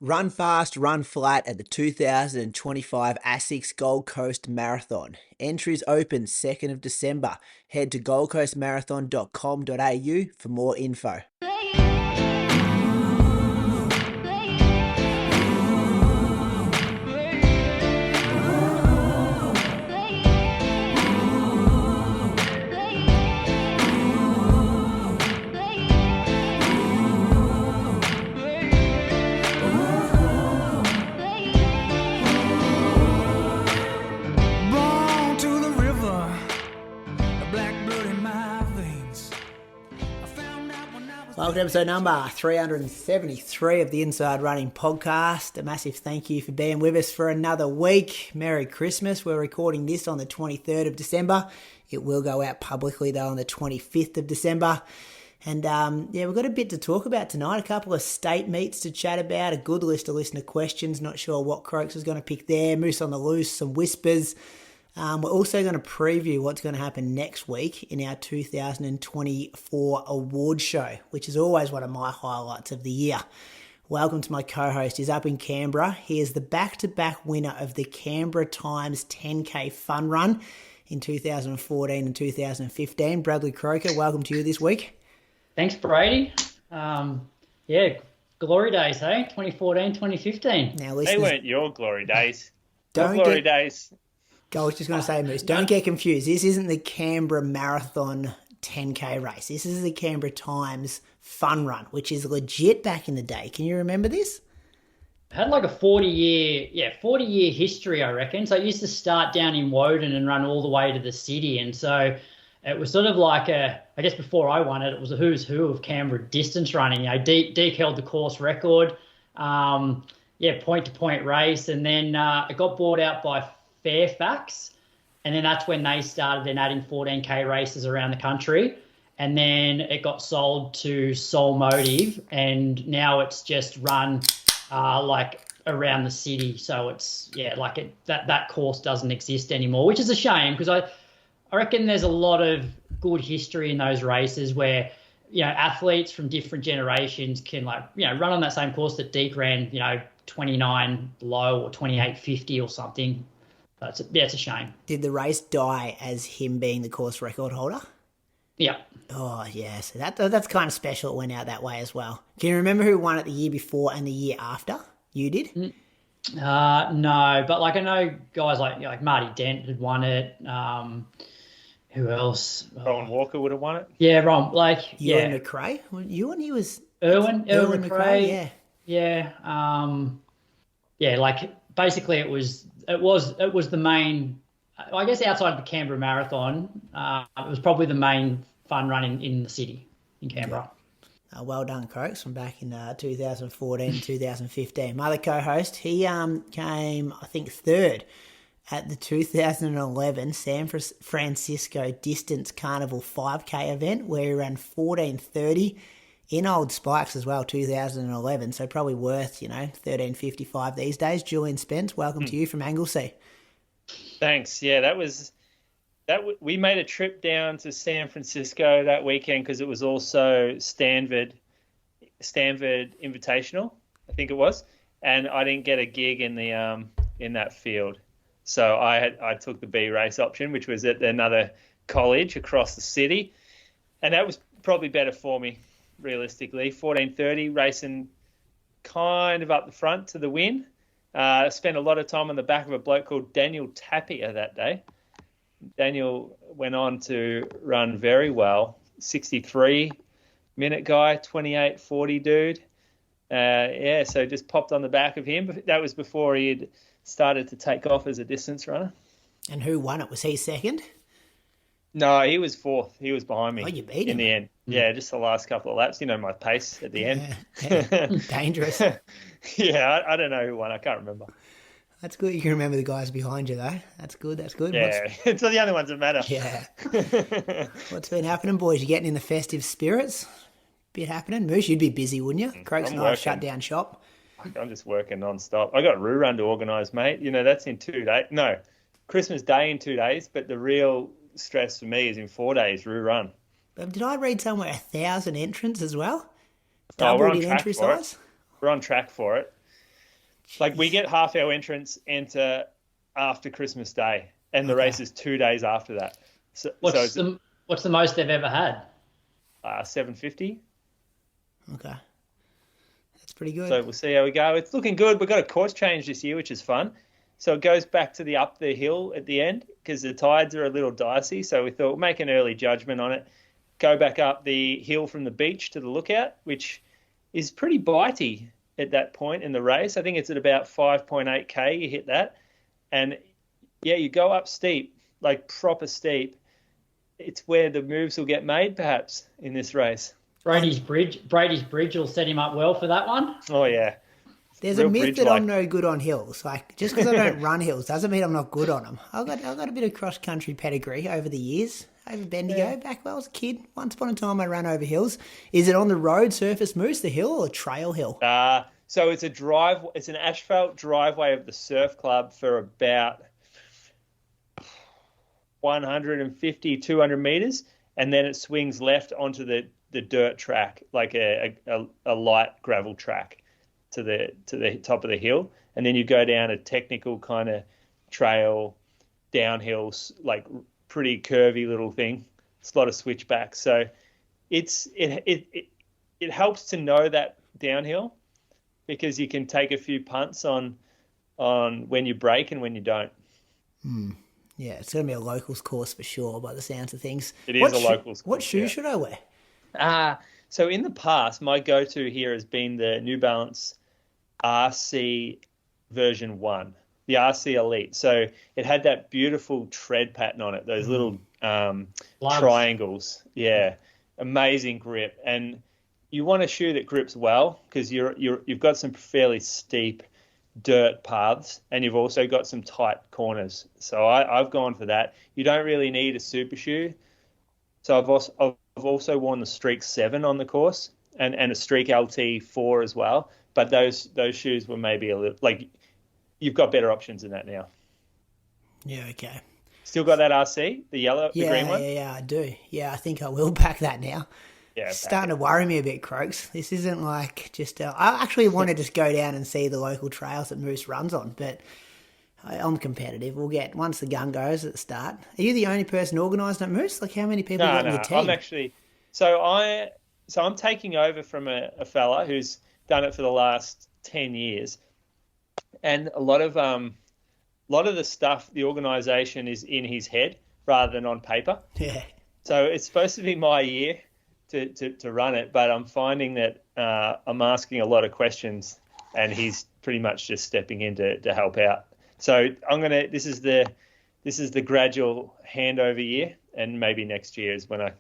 Run fast, run flat at the 2025 ASICS Gold Coast Marathon. Entries open 2nd of December. Head to goldcoastmarathon.com.au for more info. Welcome to episode number 373 of the Inside Running Podcast. A massive thank you for being with us for another week. Merry Christmas. We're recording this on the 23rd of December. It will go out publicly though on the 25th of December. And we've got a bit to talk about tonight. A couple of state meets to chat about. A good list of listener questions. Not sure what Croaks is going to pick there. Moose on the loose, some whispers. We're also going to preview what's going to happen next week in our 2024 award show, which is always one of my highlights of the year. Welcome to my co-host. He's up in Canberra. He is the back-to-back winner of the Canberra Times 10K Fun Run in 2014 and 2015. Bradley Croker, welcome to you this week. Thanks, Brady. Glory days, hey? 2014, 2015. Now, they weren't your glory days. Days. I was just going to say, Moose, don't get confused. This isn't the Canberra Marathon 10K race. This is the Canberra Times Fun Run, which is legit back in the day. Can you remember this? Had like a 40-year history, I reckon. So it used to start down in Woden and run all the way to the city. And so it was sort of like I guess before I won it, it was a who's who of Canberra distance running. You know, Deke held the course record. Point-to-point race. And then it got bought out by Fairfax, and then that's when they started then adding 14k races around the country, and then it got sold to Soul Motive, and now it's just run like around the city. So it's that course doesn't exist anymore, which is a shame because I reckon there's a lot of good history in those races where athletes from different generations can run on that same course that Deke ran 29 low or 28.50 or something. It's a shame. Did the race die as him being the course record holder? Yeah. Oh, yeah. So that's kind of special. It went out that way as well. Can you remember who won it the year before and the year after? You did? No, but I know guys like Marty Dent had won it. Who else? Rowan Walker would have won it. Yeah, Ron. Ewan McRae? Ewan, he was... Erwin McRae. Yeah. Basically it was the main, I guess outside of the Canberra Marathon, it was probably the main fun run in the city in Canberra. Yeah. Well done, Croaks, from back in 2014, 2015. My other co-host, he came, I think, third at the 2011 San Francisco Distance Carnival 5K event where he ran 14:30 in Old Spikes as well, 2011. So probably worth, 13.55 these days. Julian Spence, welcome to you from Anglesea. Thanks. Yeah, we made a trip down to San Francisco that weekend because it was also Stanford Invitational, I think it was, and I didn't get a gig in the in that field, so I took the B race option, which was at another college across the city, and that was probably better for me. Realistically, 14:30, racing kind of up the front to the win. Spent a lot of time on the back of a bloke called Daniel Tapia that day. Daniel went on to run very well. 63-minute guy, 28:40 dude. So just popped on the back of him. That was before he had started to take off as a distance runner. And who won it? Was he second? No, he was fourth. He was behind me you beat him. In the end. Yeah, just the last couple of laps. My pace at the end. Yeah. Dangerous. Yeah, I don't know who won. I can't remember. That's good. You can remember the guys behind you, though. That's good. Yeah, it's the only ones that matter. Yeah. What's been happening, boys? You getting in the festive spirits? Bit happening? Moose, you'd be busy, wouldn't you? Croaks and I shut down shop. I'm just working non-stop. I got Roo Run to organise, mate. That's in 2 days. No, Christmas Day in 2 days, but the real stress for me is in 4 days, Roo Run. Did I read somewhere 1,000 entrants as well? We're Doubled on in track entry for size? We're on track for it. Like we get half our entrants enter after Christmas Day, and the race is 2 days after that. So what's the most they've ever had? 750. Okay. That's pretty good. So we'll see how we go. It's looking good. We've got a course change this year, which is fun. So it goes back to up the hill at the end because the tides are a little dicey. So we thought we'd make an early judgment on it. Go back up the hill from the beach to the lookout, which is pretty bitey at that point in the race. I think it's at about 5.8K. You hit that. And yeah, you go up steep, like proper steep. It's where the moves will get made, perhaps, in this race. Brady's bridge will set him up well for that one. Oh, yeah. There's a myth that I'm no good on hills. Like, just because I don't run hills doesn't mean I'm not good on them. I've got a bit of cross-country pedigree over the years, over Bendigo, back when I was a kid. Once upon a time, I ran over hills. Is it on the road surface moose, the hill, or trail hill? So it's it's an asphalt driveway of the surf club for about 150, 200 meters, and then it swings left onto the dirt track, like a light gravel track to the top of the hill, and then you go down a technical kind of trail downhill, like pretty curvy little thing. It's a lot of switchbacks, so it helps to know that downhill because you can take a few punts on when you brake and when you don't. Yeah, it's going to be a locals course for sure by the sounds of things. It is a locals course. What shoes should I wear? So in the past, my go-to here has been the New Balance RC version 1, the RC Elite. So it had that beautiful tread pattern on it, those little triangles. Yeah, amazing grip. And you want a shoe that grips well because you've got some fairly steep dirt paths and you've also got some tight corners. So I've gone for that. You don't really need a super shoe. So I've also worn the Streak 7 on the course and a Streak LT 4 as well. But those shoes were maybe a little, like, you've got better options than that now. Yeah, okay. Still got that RC, the green one? Yeah, I do. Yeah, I think I will pack that now. Yeah, it's starting to worry me a bit, Croaks. This isn't like just... I actually want to just go down and see the local trails that Moose runs on, but I'm competitive. We'll get... Once the gun goes at the start. Are you the only person organised at Moose? Like, how many people got in your team? I'm actually... So I'm taking over from a fella who's done it for the last 10 years. And a lot of the stuff, the organisation is in his head rather than on paper. Yeah. So it's supposed to be my year to run it, but I'm finding that I'm asking a lot of questions and he's pretty much just stepping in to help out. So this is the gradual handover year, and maybe next year is when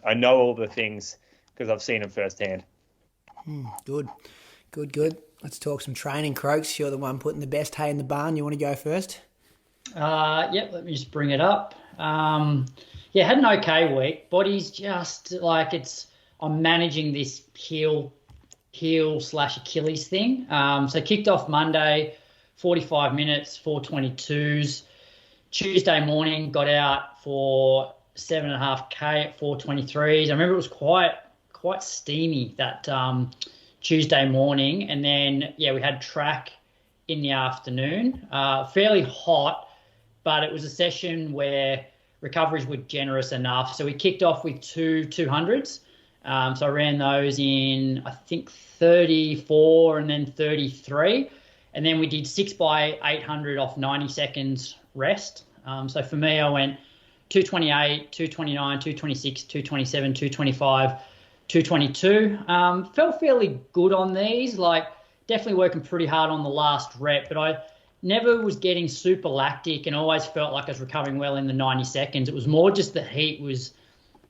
I know all the things because I've seen them firsthand. Good. Let's talk some training, Croaks. You're the one putting the best hay in the barn. You want to go first? Yep, let me just bring it up. Yeah, had an okay week. Body's just like I'm managing this heel / Achilles thing. So kicked off Monday, 45 minutes, 4:22s. Tuesday morning, got out for 7.5K at 4:23s. I remember it was quite steamy that Tuesday morning, and then we had track in the afternoon. Fairly hot, but it was a session where recoveries were generous enough. So we kicked off with 200s. So I ran those in, I think, 34 and then 33. And then we did 6x800 off 90 seconds rest. So for me, I went 228, 229, 226, 227, 225, 222. Felt fairly good on these, like definitely working pretty hard on the last rep, but I never was getting super lactic and always felt like I was recovering well in the 90 seconds. It was more just the heat was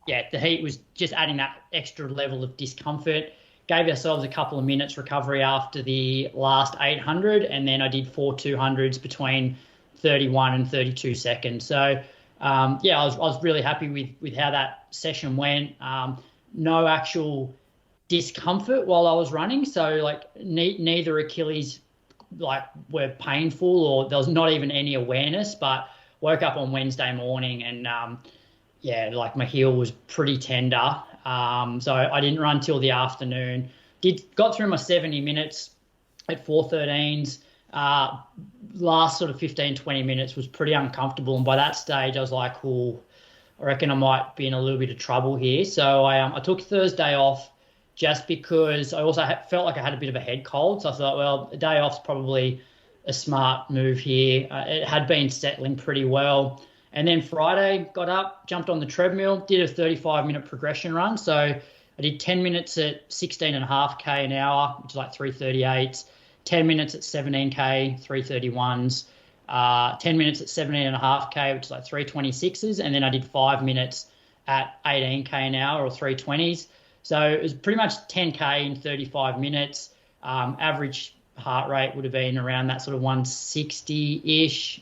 just adding that extra level of discomfort. Gave ourselves a couple of minutes recovery after the last 800, and then I did 4 200s between 31 and 32 seconds. So, I was really happy with how that session went. No actual discomfort while I was running. So, like, neither Achilles were painful, or there was not even any awareness, but woke up on Wednesday morning and my heel was pretty tender. So I didn't run till the afternoon. Got through my 70 minutes at 4:13s. Last sort of 15, 20 minutes was pretty uncomfortable. And by that stage, I was like, oh, I reckon I might be in a little bit of trouble here. So I took Thursday off just because I also felt like I had a bit of a head cold. So I thought, well, a day off's probably a smart move here. It had been settling pretty well. And then Friday, got up, jumped on the treadmill, did a 35-minute progression run. So I did 10 minutes at 16.5K an hour, which is like 3:38. 10 minutes at 17K, 3:31s, 10 minutes at 17.5K, which is like 3:26s, and then I did 5 minutes at 18K an hour or 3:20s. So it was pretty much 10K in 35 minutes. Average heart rate would have been around that sort of 160-ish,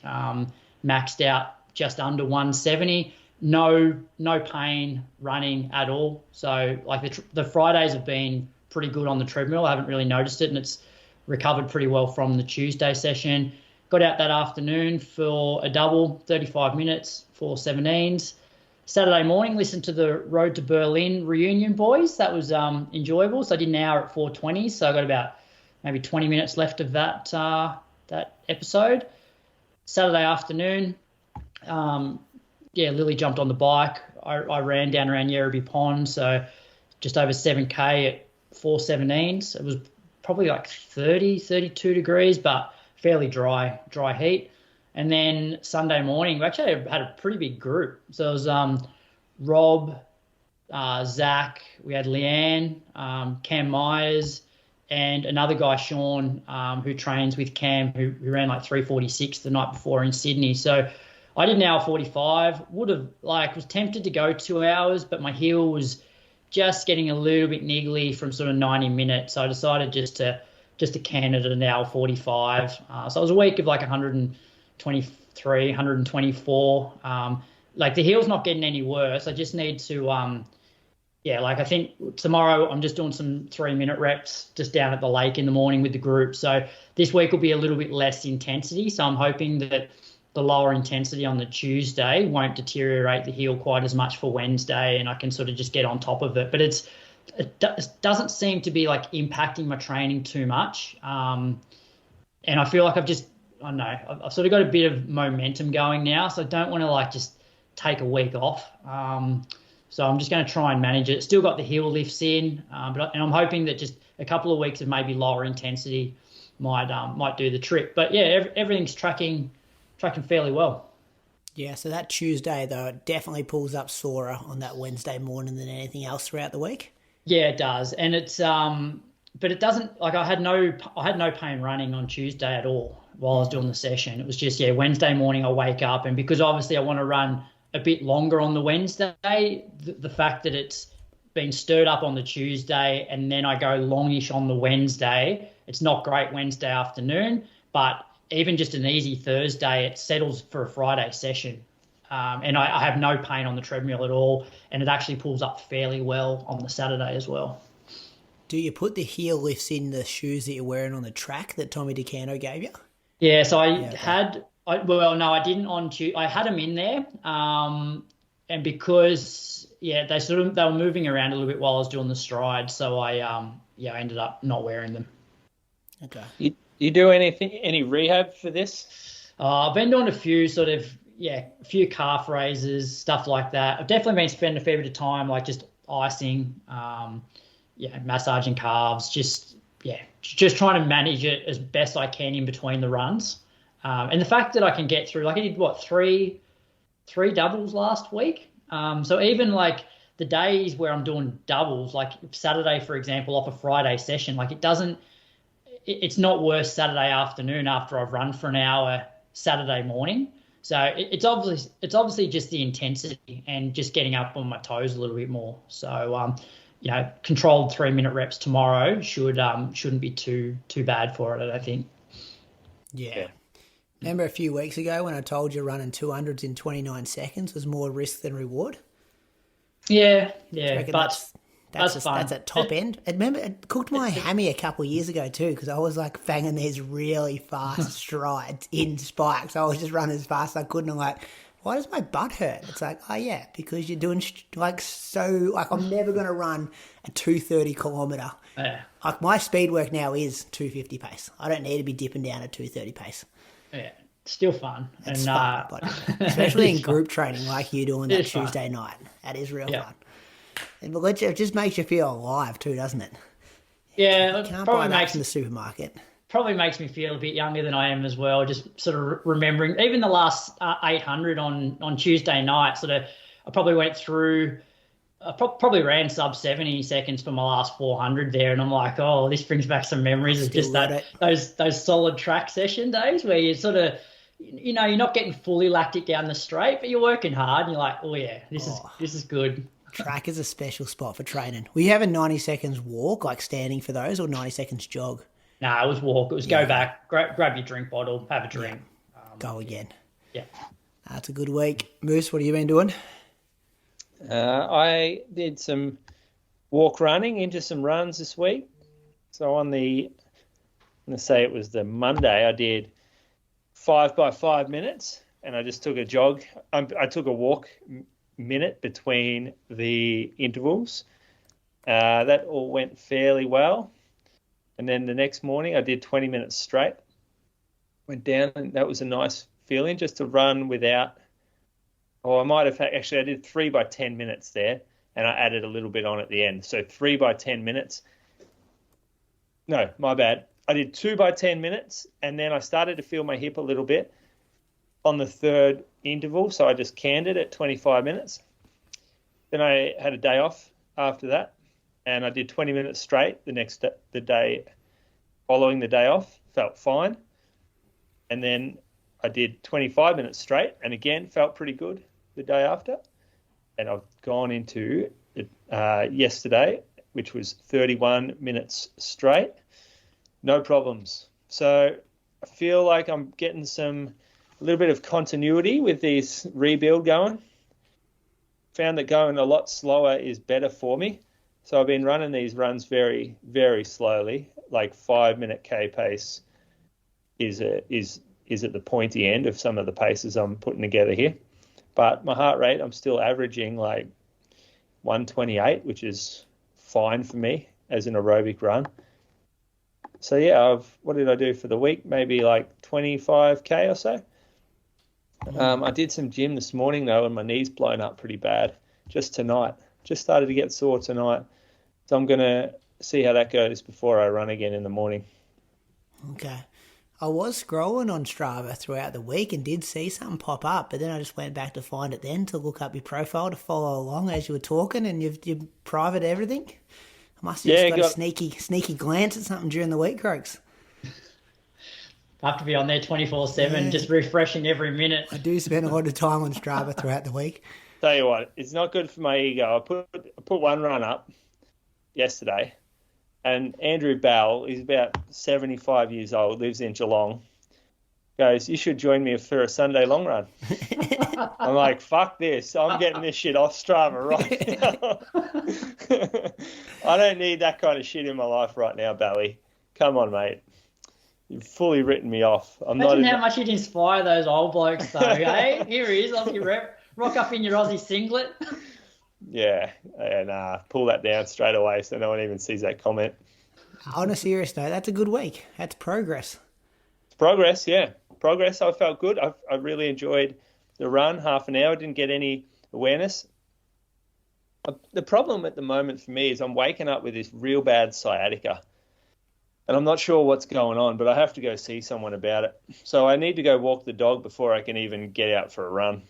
maxed out just under 170. No pain running at all. So like the Fridays have been pretty good on the treadmill. I haven't really noticed it, and it's recovered pretty well from the Tuesday session. Got out that afternoon for a double, 35 minutes, 4:17s. Saturday morning, listened to the Road to Berlin reunion, boys. That was enjoyable. So I did an hour at 4:20. So I got about maybe 20 minutes left of that episode. Saturday afternoon, Lily jumped on the bike. I ran down around Yerriby Pond, so just over 7K at 4:17s. It was probably like 30, 32 degrees, but fairly dry heat. And then Sunday morning, we actually had a pretty big group. So it was Rob, Zach, we had Leanne, Cam Myers, and another guy, Sean, who trains with Cam, who ran like 3:46 the night before in Sydney. So I did an hour 45. Was tempted to go 2 hours, but my heel was just getting a little bit niggly from sort of 90 minutes. So I decided just to can it at an hour 45. So it was a week of like 123, 124. Like the heel's not getting any worse. I just need to, I think tomorrow I'm just doing some 3-minute reps just down at the lake in the morning with the group. So this week will be a little bit less intensity. So I'm hoping that the lower intensity on the Tuesday won't deteriorate the heel quite as much for Wednesday, and I can sort of just get on top of it. But it doesn't seem to be like impacting my training too much. And I feel like I've sort of got a bit of momentum going now, so I don't want to like just take a week off. So I'm just going to try and manage it. Still got the heel lifts in, and I'm hoping that just a couple of weeks of maybe lower intensity might do the trick. But yeah, everything's tracking fairly well. Yeah, so that Tuesday, though, it definitely pulls up sorer on that Wednesday morning than anything else throughout the week. Yeah, it does. And it's but it doesn't, like I had no pain running on Tuesday at all while I was doing the session. It was just, Wednesday morning I wake up, and because obviously I want to run a bit longer on the Wednesday, the fact that it's been stirred up on the Tuesday and then I go longish on the Wednesday, it's not great Wednesday afternoon, but even just an easy Thursday, it settles for a Friday session. And I have no pain on the treadmill at all, and it actually pulls up fairly well on the Saturday as well. Do you put the heel lifts in the shoes that you're wearing on the track that Tommy DeCanto gave you? Yeah, so I didn't on Tuesday. I had them in there, and because they were moving around a little bit while I was doing the stride, so I ended up not wearing them. Okay. You do any rehab for this? I've been doing a few calf raises, stuff like that. I've definitely been spending a fair bit of time like just icing, massaging calves, just trying to manage it as best I can in between the runs. And the fact that I can get through, like I did three doubles last week. So even like the days where I'm doing doubles, like Saturday, for example, off a Friday session, like it's not worse Saturday afternoon after I've run for an hour Saturday morning. So it's obviously just the intensity and just getting up on my toes a little bit more. So controlled 3-minute reps tomorrow shouldn't be too bad for it, I think. Yeah. Remember a few weeks ago when I told you running 200s in 29 seconds was more risk than reward? Yeah, but that's at top end. Remember, it cooked my hammy a couple of years ago too, because I was like banging these really fast strides in spikes. I was just running as fast as I could, and I'm like, why does my butt hurt? It's like, oh yeah, because you're doing I'm never going to run a 2:30 kilometre. Yeah. Like my speed work now is 2:50 pace. I don't need to be dipping down at 2:30 pace. Yeah. Still fun. It's fun, but especially in group training like you're doing that Tuesday night. That is real fun. And it just makes you feel alive too, doesn't it? Yeah. You can't buy that from the supermarket. Probably makes me feel a bit younger than I am as well. Just sort of remembering, even the last 800 on Tuesday night, I probably went through, probably ran sub 70 seconds for my last 400 there. And I'm like, oh, this brings back some memories of just those solid track session days where you sort of, you're not getting fully lactic down the straight, but you're working hard and you're like, oh yeah, this is good. Track is a special spot for training. Will you have a 90 seconds walk, like standing for those, or 90 seconds jog? No, it was walk. It was go back, grab your drink bottle, have a drink. Go again. Yeah. That's a good week. Moose, what have you been doing? I did some walk running into some runs this week. So I'm going to say it was the Monday, I did 5 by 5 minutes, and I just took a jog. I took a walk minute between the intervals. That all went fairly well. And then the next morning I did 20 minutes straight. Went down, and that was a nice feeling just to run without. I might have actually, I did 3 by 10 minutes there, and I added a little bit on at the end. So 3 by 10 minutes. No, my bad. I did 2 by 10 minutes, and then I started to feel my hip a little bit on the third interval. So I just canned it at 25 minutes. Then I had a day off after that. And I did 20 minutes straight the day following the day off, felt fine. And then I did 25 minutes straight, and again, felt pretty good the day after. And I've gone into yesterday, which was 31 minutes straight, no problems. So I feel like I'm getting a little bit of continuity with this rebuild going. Found that going a lot slower is better for me. So I've been running these runs very, very slowly, like 5-minute K pace is at the pointy end of some of the paces I'm putting together here. But my heart rate, I'm still averaging like 128, which is fine for me as an aerobic run. So yeah, what did I do for the week? Maybe like 25K or so. I did some gym this morning though, and my knee's blown up pretty bad just tonight. Just started to get sore tonight. So I'm going to see how that goes before I run again in the morning. Okay. I was scrolling on Strava throughout the week and did see something pop up, but then I just went back to find it then to look up your profile to follow along as you were talking, and you've private everything. I must have just got a sneaky glance at something during the week, Croaks. I have to be on there 24/7, just refreshing every minute. I do spend a lot of time on Strava throughout the week. Tell you what, it's not good for my ego. I put one run up yesterday, and Andrew Bell, he's about 75 years old, lives in Geelong, goes, you should join me for a Sunday long run. I'm like, fuck this. I'm getting this shit off Strava right now. I don't need that kind of shit in my life right now, Bally. Come on, mate. You've fully written me off. Imagine how much you'd inspire those old blokes, though, eh? Here he is, Aussie rep. Rock up in your Aussie singlet. Yeah, and pull that down straight away so no one even sees that comment. On a serious note, that's a good week. That's progress. Progress, yeah. Progress, I felt good. I really enjoyed the run, half an hour, didn't get any awareness. The problem at the moment for me is I'm waking up with this real bad sciatica. And I'm not sure what's going on, but I have to go see someone about it. So I need to go walk the dog before I can even get out for a run.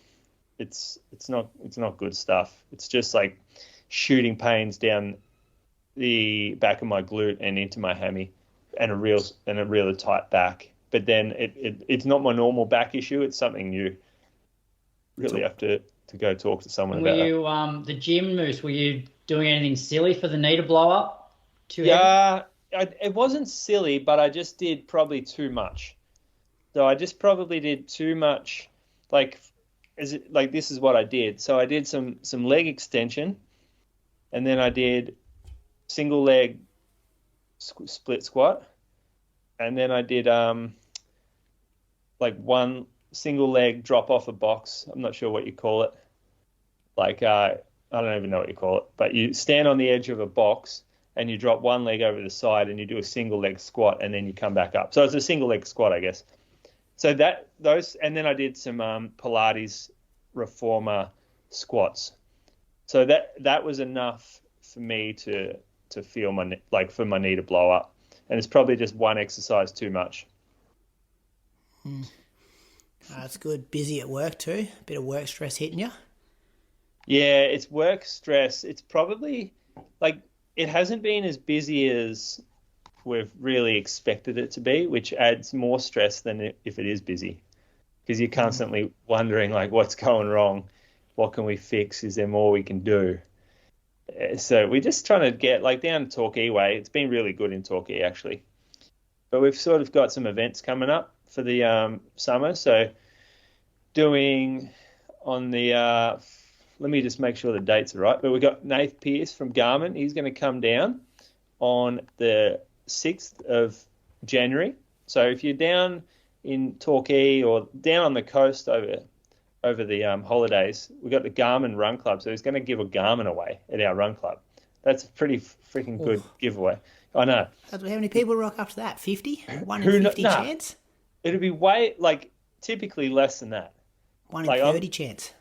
It's not good stuff. It's just like shooting pains down the back of my glute and into my hammy, and a really tight back. But then it's not my normal back issue. It's something new. Really have to go talk to someone about it. Were you the gym, Moose? Were you doing anything silly for the knee to blow up? It wasn't silly, but I just did probably too much. So I just probably did too much. This is what I did. So I did some leg extension, and then I did single leg split squat, and then I did one single leg drop off a box. I'm not sure what you call it. Like, I don't even know what you call it, but you stand on the edge of a box and you drop one leg over the side and you do a single leg squat and then you come back up. So it's a single leg squat, I guess. So and then I did some Pilates reformer squats. So that was enough for me to feel for my knee to blow up. And it's probably just one exercise too much. That's good. Busy at work too. A bit of work stress hitting you. Yeah, it's work stress. It's probably it hasn't been as busy as we've really expected it to be, which adds more stress than if it is busy, because you're constantly wondering what's going wrong, what can we fix, is there more we can do? So we're just trying to get down to Torquay way. It's been really good in Torquay actually, but we've sort of got some events coming up for the summer. So doing on the let me just make sure the dates are right. But we've got Nath Pearce from Garmin. He's going to come down on the 6th of January. So if you're down in Torquay or down on the coast over the holidays, we've got the Garmin Run Club. So he's going to give a Garmin away at our run club. That's a pretty freaking good giveaway. I know. How many people rock up to that? 50? 1 in 50 chance? It'd be way, typically less than that. 1 in 30 chance.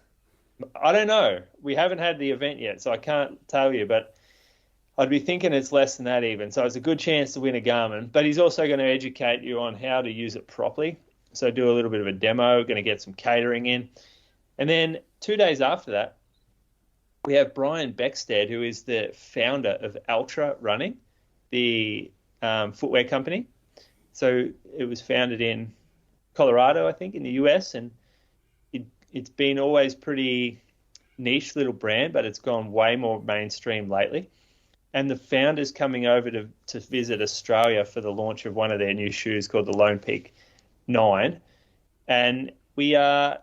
I don't know. We haven't had the event yet, so I can't tell you, but I'd be thinking it's less than that even. So it's a good chance to win a Garmin. But he's also going to educate you on how to use it properly. So do a little bit of a demo, going to get some catering in. And then 2 days after that, we have Brian Beckstead, who is the founder of Ultra Running, the footwear company. So it was founded in Colorado, I think, in the US, and it's been always pretty niche little brand, but it's gone way more mainstream lately. And the founder's coming over to visit Australia for the launch of one of their new shoes called the Lone Peak 9. And we are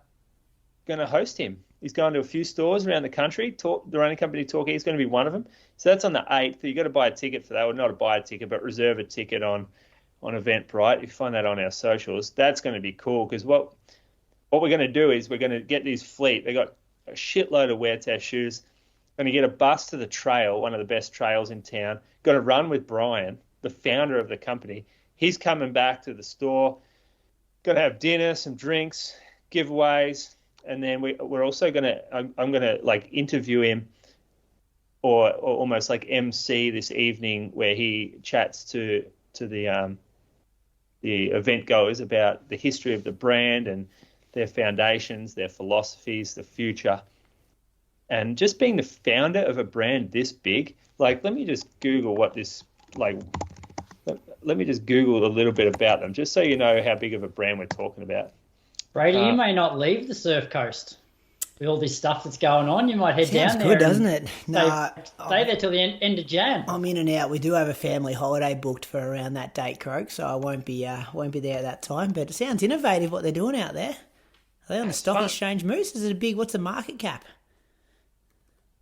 going to host him. He's going to a few stores around the country. The running company Torquay is going to be one of them. So that's on the 8th. You've got to buy a ticket for that. Well, not buy a ticket, but reserve a ticket on Eventbrite. You find that on our socials. That's going to be cool, because what we're going to do is we're going to get these fleet. They got a shitload of wear test shoes. Going to get a bus to the trail, one of the best trails in town. Got to run with Brian, the founder of the company. He's coming back to the store. Going to have dinner, some drinks, giveaways, and then we're also going to. I'm going to interview him, or almost MC this evening, where he chats to the event goers about the history of the brand and their foundations, their philosophies, the future. And just being the founder of a brand this big, let me just Google what this, let me just Google a little bit about them, just so you know how big of a brand we're talking about. Brady, you may not leave the surf coast with all this stuff that's going on. You might head down there. Sounds good, doesn't it? No, stay there till the end of Jan. I'm in and out. We do have a family holiday booked for around that date, Croak, so I won't be there at that time. But it sounds innovative what they're doing out there. Are they on the stock exchange, Moose? Is it a big? What's the market cap?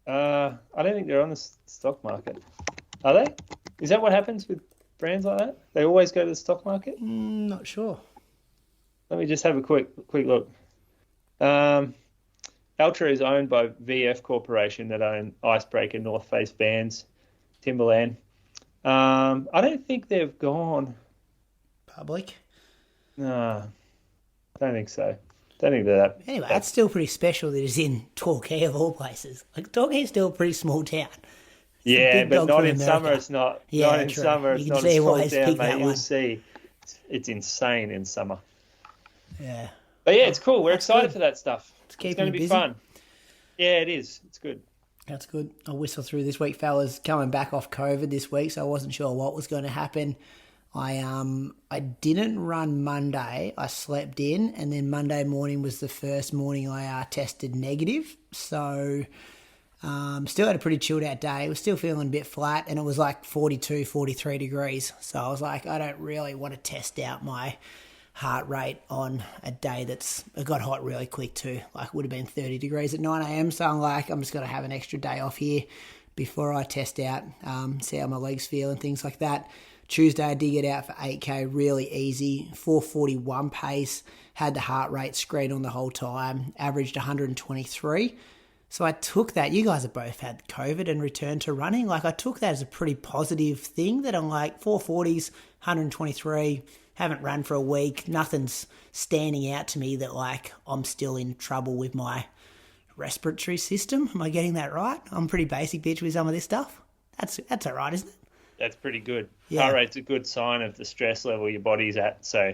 I don't think they're on the stock market. Are they? Is that what happens with brands like that? They always go to the stock market? Not sure. Let me just have a quick look. Ultra is owned by VF Corporation that own Icebreaker, North Face Vans, Timberland. I don't think they've gone public. No, I don't think so. Don't think that. Anyway, that's still pretty special that it's in Torquay of all places. Torquay's still a pretty small town. Yeah, but not in summer. It's not. Yeah, not in true. summer. You It's can not see a why small he's town, picked mate. that You'll one. see. It's insane in summer. Yeah. But yeah, it's cool. We're That's excited good. for that stuff. It's keeping going to you be busy. fun. Yeah, it is. It's good. That's good. I'll whistle through this week, fellas. Coming back off COVID this week, so I wasn't sure what was going to happen. I didn't run Monday. I slept in, and then Monday morning was the first morning I tested negative. So still had a pretty chilled out day. I was still feeling a bit flat, and it was 42, 43 degrees. So I was like, I don't really want to test out my heart rate on a day it got hot really quick too. It would have been 30 degrees at 9 a.m. So I'm just going to have an extra day off here before I test out, see how my legs feel and things like that. Tuesday, I did get out for 8K, really easy, 4:41 pace, had the heart rate screen on the whole time, averaged 123. So I took that. You guys have both had COVID and returned to running. Like, I took that as a pretty positive thing that I'm like, 440s, 123, haven't run for a week. Nothing's standing out to me that, like, I'm still in trouble with my respiratory system. Am I getting that right? I'm pretty basic bitch with some of this stuff. That's all right, isn't it? That's pretty good. Yeah. Heart rate's a good sign of the stress level your body's at. So,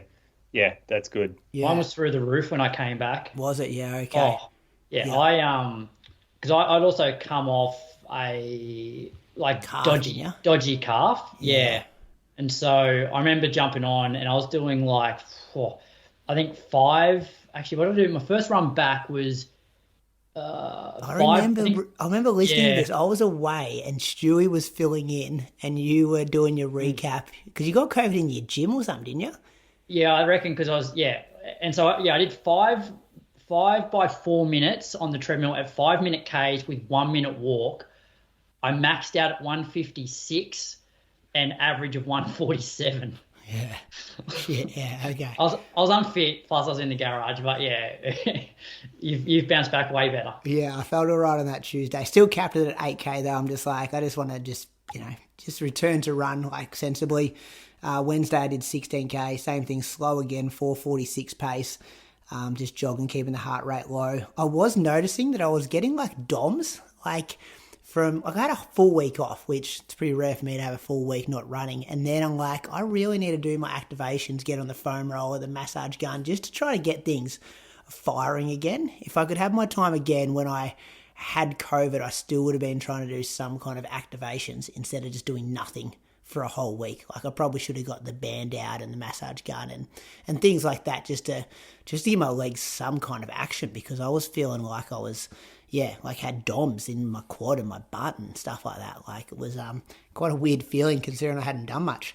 yeah, that's good. Yeah. Mine was through the roof when I came back. Was it? Yeah, okay. Oh, yeah. Because I'd also come off a Calf, dodgy calf. Yeah. And so I remember jumping on and I was doing like, I think 5. Actually, what did I do? My first run back was I remember listening to this. I was away and Stewie was filling in and you were doing your recap because you got COVID in your gym or something, didn't you? Yeah, I reckon because I was, And so, I did 5 by 4 minutes on the treadmill at 5-minute Ks with 1 minute walk. I maxed out at 156 and average of 147. Yeah. Yeah, okay. I was unfit, plus I was in the garage, but you've bounced back way better. Yeah, I felt all right on that Tuesday. Still capped it at 8K though. I'm just like, I just want to just return to run like sensibly. Wednesday I did 16K, same thing, slow again, 4:46 pace. Just jogging, keeping the heart rate low. I was noticing that I was getting like DOMs, like I had a full week off, which it's pretty rare for me to have a full week not running. And then I'm like, I really need to do my activations, get on the foam roller, the massage gun, just to try to get things firing again. If I could have my time again when I had COVID, I still would have been trying to do some kind of activations instead of just doing nothing for a whole week. Like, I probably should have got the band out and the massage gun and things like that just to give my legs some kind of action, because I was feeling like I was, had DOMs in my quad and my butt and stuff like that. Like, it was quite a weird feeling considering I hadn't done much.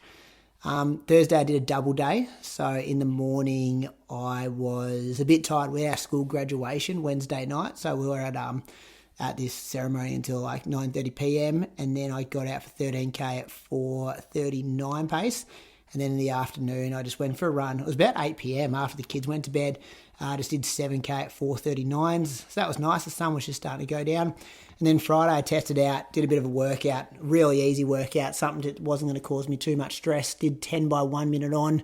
Thursday I did a double day. So in the morning I was a bit tired. We had our school graduation Wednesday night. So we were at this ceremony until like 9:30 p.m. and then I got out for 13K at 4:39 pace. And then in the afternoon, I just went for a run. It was about 8 p.m. after the kids went to bed. I just did 7K at 4:39s. So that was nice. The sun was just starting to go down. And then Friday, I tested out, did a bit of a workout, really easy workout, something that wasn't going to cause me too much stress. Did 10 by 1 minute on,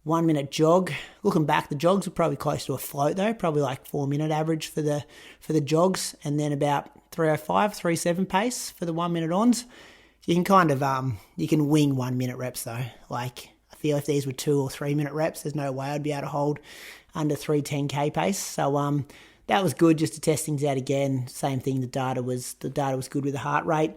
1 minute jog. Looking back, the jogs were probably close to a float though, probably like 4 minute average for the jogs, and then about 3:05, 3:07 pace for the 1 minute ons. You can kind of, you can wing 1 minute reps though. Like, I feel if these were 2 or 3 minute reps, there's no way I'd be able to hold under 3:10K pace. So, that was good just to test things out again. Same thing, the data was good with the heart rate.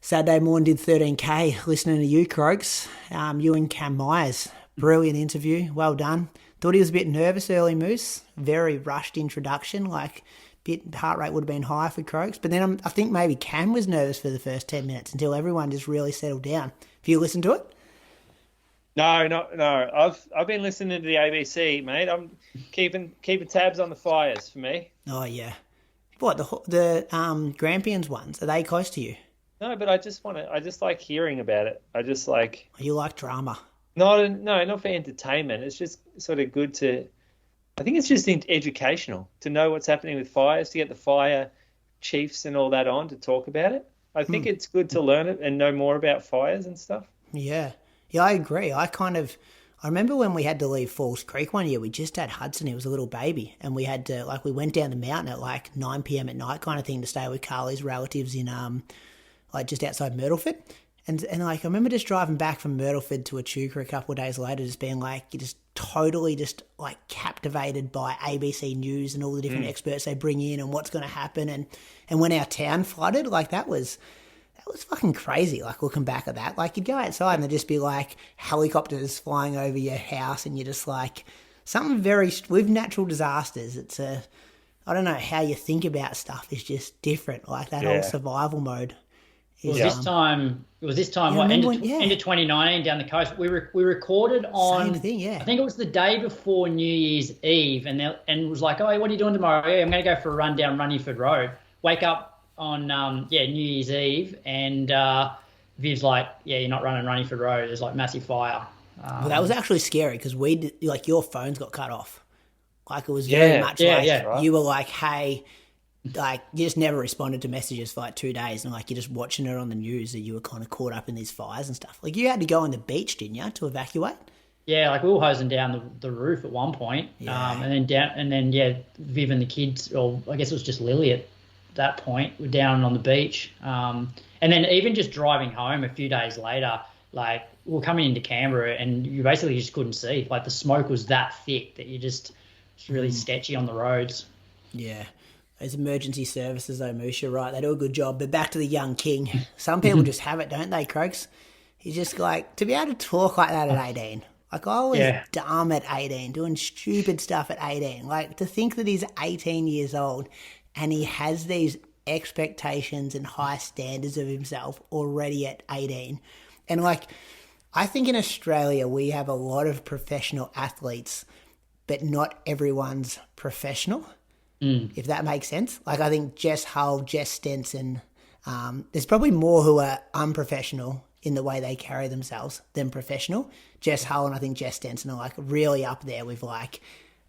Saturday morning did 13K, listening to you, Croaks. You and Cam Myers, brilliant interview, well done. Thought he was a bit nervous early, Moose. Very rushed introduction, like heart rate would have been higher for Croaks. But then I think maybe Cam was nervous for the first 10 minutes until everyone just really settled down. Have you listened to it? No. I've been listening to the ABC, mate. I'm keeping tabs on the fires for me. Oh yeah. What, the Grampians ones? Are they close to you? No, but I just like hearing about it. I just like. You like drama? No, not for entertainment. It's just sort of good to. I think it's just educational to know what's happening with fires, to get the fire chiefs and all that on to talk about it. I think it's good to learn it and know more about fires and stuff. Yeah. Yeah, I agree. I remember when we had to leave Falls Creek one year, we just had Hudson. He was a little baby, and we had to, we went down the mountain at 9 p.m. at night kind of thing to stay with Carly's relatives in, just outside Myrtleford. And I remember just driving back from Myrtleford to Echuca a couple of days later, just being you're just totally just captivated by ABC News and all the different experts they bring in and what's going to happen. And when our town flooded, that was fucking crazy. Looking back at that, you'd go outside and there'd just be helicopters flying over your house, and you're just something very with natural disasters. I don't know how you think about stuff is just different. That whole survival mode. This time, what, end of 2019 down the coast. We recorded on, same thing, I think it was the day before New Year's Eve, and it was like, oh, what are you doing tomorrow? Yeah, I'm going to go for a run down Runningford Road. Wake up on, New Year's Eve, and Viv's like, yeah, you're not running for the road. There's like massive fire. Well, that was actually scary because your phones got cut off. Like it was very much right. you were like, hey, like you just never responded to messages for like 2 days, and like you're just watching it on the news that you were kind of caught up in these fires and stuff. Like you had to go on the beach, didn't you, to evacuate? Yeah, like we were hosing down the roof at one point, and then Viv and the kids, or I guess it was just Lily at that point, were down on the beach. And then even just driving home a few days later, like we were coming into Canberra, and you basically just couldn't see. Like the smoke was that thick that it's really sketchy on the roads. Yeah. Those emergency services, though, Moose, you're right. They do a good job. But back to the young king. Some people just have it, don't they, Croaks? He's just like, to be able to talk like that at 18. Like, I was dumb at 18, doing stupid stuff at 18. Like, to think that he's 18 years old and he has these expectations and high standards of himself already at 18. And, like, I think in Australia we have a lot of professional athletes, but not everyone's professional. If that makes sense. Like I think Jess Hull, Jess Stenson, there's probably more who are unprofessional in the way they carry themselves than professional. Jess Hull and I think Jess Stenson are like really up there with like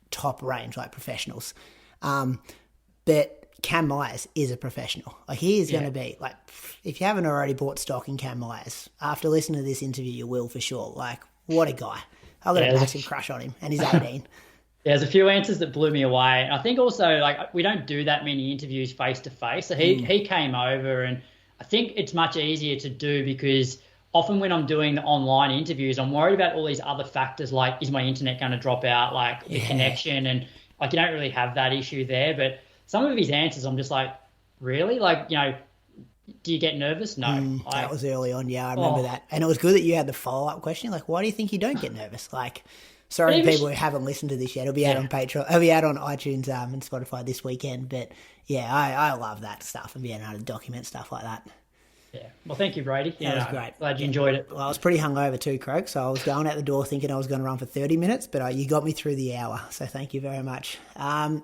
top range, like professionals. But Cam Myers is a professional. Like he is going to be like, if you haven't already bought stock in Cam Myers, after listening to this interview, you will for sure. Like what a guy. I've got a massive crush on him and he's 18. There's a few answers that blew me away. And I think also, like, we don't do that many interviews face-to-face. So he came over, and I think it's much easier to do because often when I'm doing the online interviews, I'm worried about all these other factors, like, is my internet going to drop out, like the connection? And, like, you don't really have that issue there. But some of his answers, I'm just like, really? Like, you know, do you get nervous? No. That was early on, I remember that. And it was good that you had the follow-up question, like, why do you think you don't get nervous? Like... Sorry to people who haven't listened to this yet. It'll be out on Patreon. It'll be out on iTunes and Spotify this weekend. But, I love that stuff and being able to document stuff like that. Yeah. Well, thank you, Brady. That was great. Glad you enjoyed it. Well, I was pretty hungover too, Croak, so I was going out the door thinking I was going to run for 30 minutes, but you got me through the hour, so thank you very much.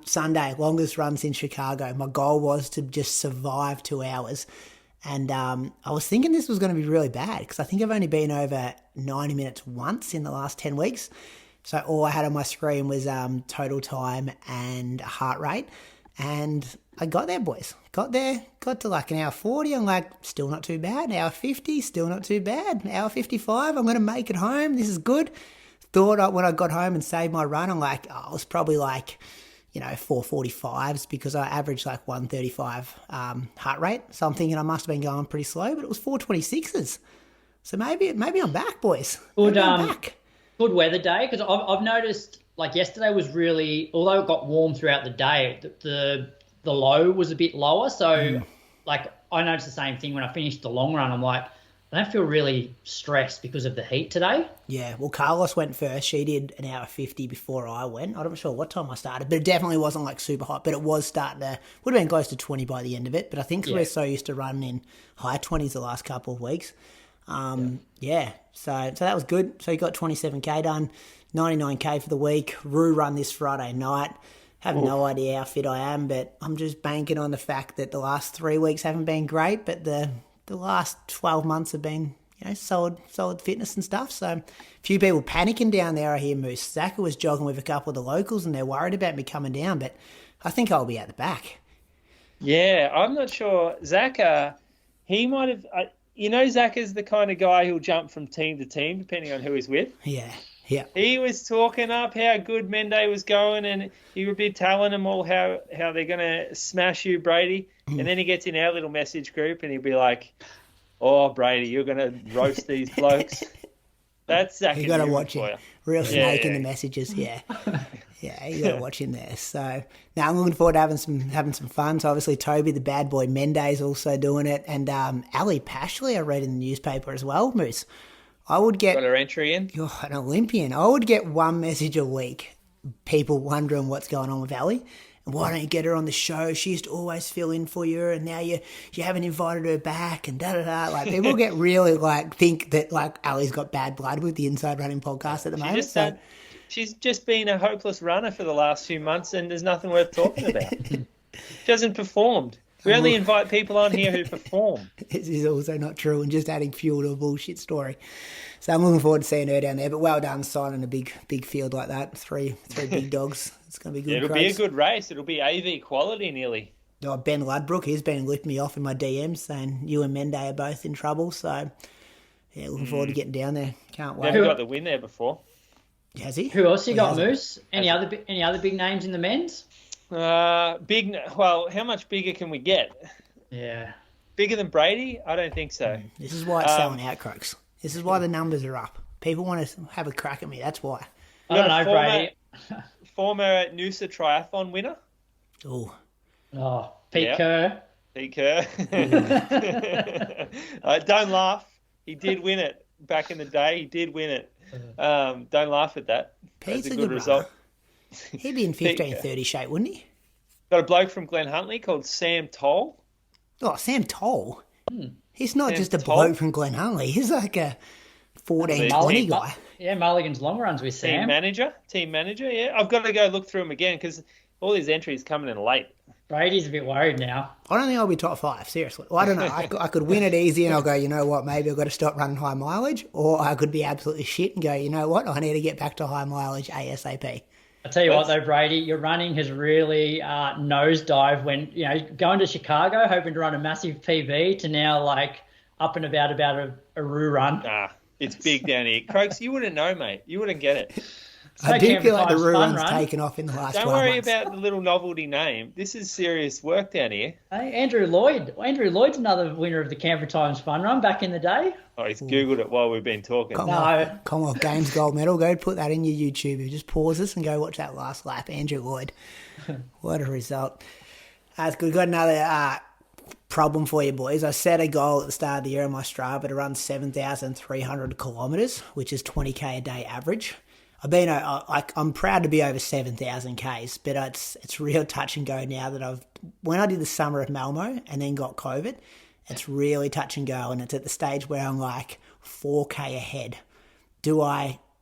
Sunday, longest run since Chicago. My goal was to just survive 2 hours. And I was thinking this was going to be really bad because I think I've only been over 90 minutes once in the last 10 weeks. So all I had on my screen was total time and heart rate. And I got there, boys. Got to like an hour 40. I'm like, still not too bad. An hour 50, still not too bad. An hour 55, I'm going to make it home. This is good. Thought when I got home and saved my run, I'm like, I was probably like, 4:45s because I averaged like 135 heart rate. So I'm thinking I must have been going pretty slow, but it was 4:26s. So maybe I'm back, boys. Maybe I'm back. Good weather day, because I've noticed, like yesterday was really, although it got warm throughout the day, the low was a bit lower. So, like, I noticed the same thing when I finished the long run. I'm like, I don't feel really stressed because of the heat today. Yeah, well, Carlos went first. She did an hour 50 before I went. I'm not sure what time I started, but it definitely wasn't like super hot. But it was starting to, would have been close to 20 by the end of it. But I think we're so used to running in high 20s the last couple of weeks. So that was good. So you got 27k done, 99k for the week. Roo Run this Friday night. Have no idea how fit I am, but I'm just banking on the fact that the last 3 weeks haven't been great, but the last 12 months have been, solid fitness and stuff. So a few people panicking down there, I hear Moose. Zaka was jogging with a couple of the locals and they're worried about me coming down, but I think I'll be at the back. Yeah, I'm not sure. Zaka, he might have... Zaka's the kind of guy who'll jump from team to team, depending on who he's with. Yeah. He was talking up how good Menday was going, and he would be telling them all how they're going to smash you, Brady. And then he gets in our little message group, and he'll be like, "Oh, Brady, you're going to roast these blokes." That's Zach. You got to watch him. Real snake in the messages. Yeah. Yeah, you got to watch him there. So now I'm looking forward to having some fun. So obviously Toby, the bad boy Menday's also doing it, and Ali Pashley I read in the newspaper as well. Moose, I would get got her entry in. You're an Olympian. I would get one message a week, people wondering what's going on with Ali. And why don't you get her on the show? She used to always fill in for you, and now you haven't invited her back, and da-da-da. Like, people get really, think that, Ali's got bad blood with the Inside Running podcast at the moment. She's just been a hopeless runner for the last few months, and there's nothing worth talking about. She hasn't performed. We only invite people on here who perform. This is also not true and just adding fuel to a bullshit story. So I'm looking forward to seeing her down there. But well done signing a big field like that. Three big dogs. It's going to be good. It'll be a good race. It'll be AV quality nearly. Oh, Ben Ludbrook, he's been lifting me off in my DMs saying you and Mende are both in trouble. So, yeah, looking forward to getting down there. Can't wait. Never got the win there before. Has he? Who else you got, Moose? Any other big names in the men's? Well, how much bigger can we get? Yeah. Bigger than Brady? I don't think so. This is why it's selling out, Croaks. This is why the numbers are up. People want to have a crack at me. That's why. I don't know, Brady. Former Noosa triathlon winner. Oh, Pete Kerr. Pete Kerr. Don't laugh. He did win it back in the day. He did win it. Don't laugh at that. Pete's That's a good result. runner. He'd be in 15:30 shape, wouldn't he? Got a bloke from Glen Huntly called Sam Toll. Oh, Sam Toll. He's not Sam just a Toll. bloke from Glen Huntly. He's like a 14-20 guy. Yeah, Mulligan's long runs with Sam. Team manager, yeah. I've got to go look through them again because all these entries coming in late. Brady's a bit worried now. I don't think I'll be top 5, seriously. Well, I don't know. I could win it easy and I'll go, you know what, maybe I've got to stop running high mileage. Or I could be absolutely shit and go, you know what, I need to get back to high mileage ASAP. I tell you what, though, Brady, your running has really nosedived when, going to Chicago, hoping to run a massive PB to now, like, up and about a Roo Run. Nah, it's big down here. Croaks, you wouldn't know, mate. You wouldn't get it. I do feel like the Roo Run's taken off in the last 12 months. Don't worry about the little novelty name. This is serious work down here. Hey, Andrew Lloyd's another winner of the Canberra Times Fun Run back in the day. Oh, he's Googled it while we've been talking. Commonwealth Games gold medal. Go put that in your YouTube. You just pause this and go watch that last lap. Andrew Lloyd. What a result. That's good. Got another problem for you, boys. I set a goal at the start of the year on my Strava to run 7,300 kilometres, which is 20k a day average. I'm proud to be over 7,000 Ks, but it's real touch and go now that when I did the summer of Malmo and then got COVID, it's really touch and go, and it's at the stage where I'm like 4k ahead.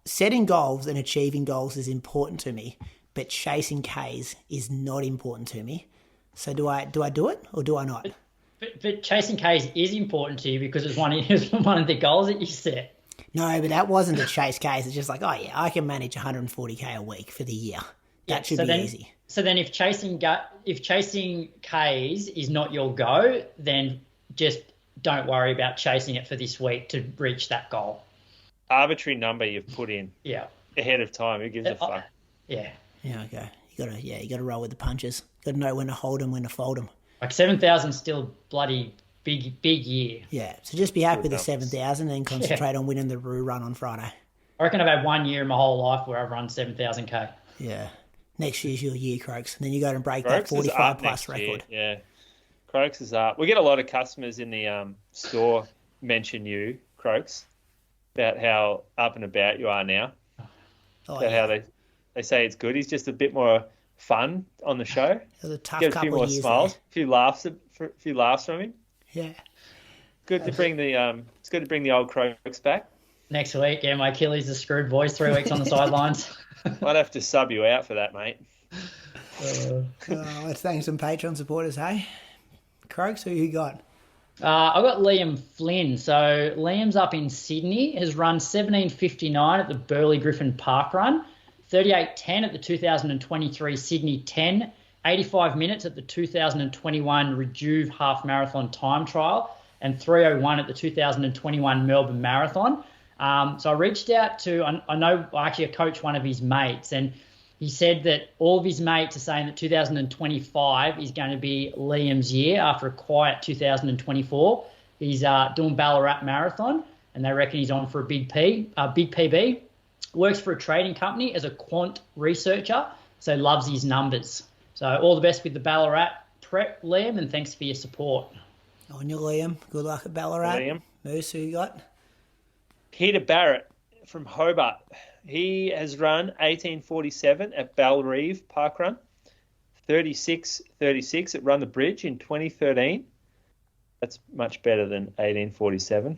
Setting goals and achieving goals is important to me, but chasing Ks is not important to me. So do I do it or do I not? But chasing Ks is important to you because it's one of the goals that you set. No, but that wasn't a chase case. It's just like, oh yeah, I can manage 140k a week for the year. That should be easy. So then, if chasing Ks is not your go, then just don't worry about chasing it for this week to reach that goal. Arbitrary number you've put in. Yeah. Ahead of time. Who gives a fuck? Yeah. Yeah. Okay. You gotta roll with the punches. Got to know when to hold them, when to fold them. Like 7,000 still bloody big year. Yeah, so just be happy with the 7,000 and concentrate on winning the Roo Run on Friday. I reckon I've had 1 year in my whole life where I've run 7,000k. Yeah. Next year's your year, Croaks. And then you go and break that 45-plus record. Yeah. Croaks is up. We get a lot of customers in the store mention you, Croaks, about how up and about you are now. How they say it's good. He's just a bit more fun on the show. It was a tough get a couple few more of years smiles, there. a few laughs from him. Yeah. Good to bring it's good to bring the old Croaks back. Next week, yeah, my Achilles is screwed, boys. 3 weeks on the sidelines. I'd have to sub you out for that, mate. Let's thank some Patreon supporters, hey? Croaks, who you got? I got Liam Flynn. So Liam's up in Sydney, has run 17:59 at the Burley Griffin Park Run, 38:10 at the 2023 Sydney 10, 85 minutes at the 2021 Rejuve Half Marathon Time Trial, and 3:01 at the 2021 Melbourne Marathon. So I reached out to, I actually coached one of his mates, and he said that all of his mates are saying that 2025 is going to be Liam's year after a quiet 2024. He's doing Ballarat Marathon, and they reckon he's on for a big PB. Works for a trading company as a quant researcher, so loves his numbers. So all the best with the Ballarat prep, Liam, and thanks for your support. On you, Liam. Good luck at Ballarat. Liam. Moose, who you got? Peter Barrett from Hobart. He has run 18:47 at Bellerive Park Run, 36:36 at Run the Bridge in 2013. That's much better than 18:47.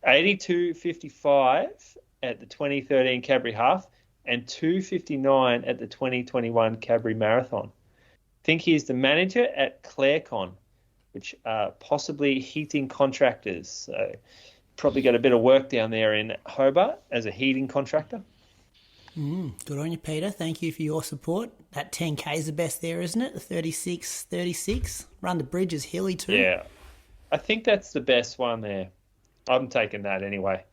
82:55 at the 2013 Cadbury Half and 2:59 at the 2021 Cadbury Marathon. think he's the manager at Clarecon, which are possibly heating contractors. So probably got a bit of work down there in Hobart as a heating contractor. Good on you, Peter. Thank you for your support. That 10K is the best there, isn't it? The 36. Run the bridge is hilly too. Yeah, I think that's the best one there. I'm taking that anyway.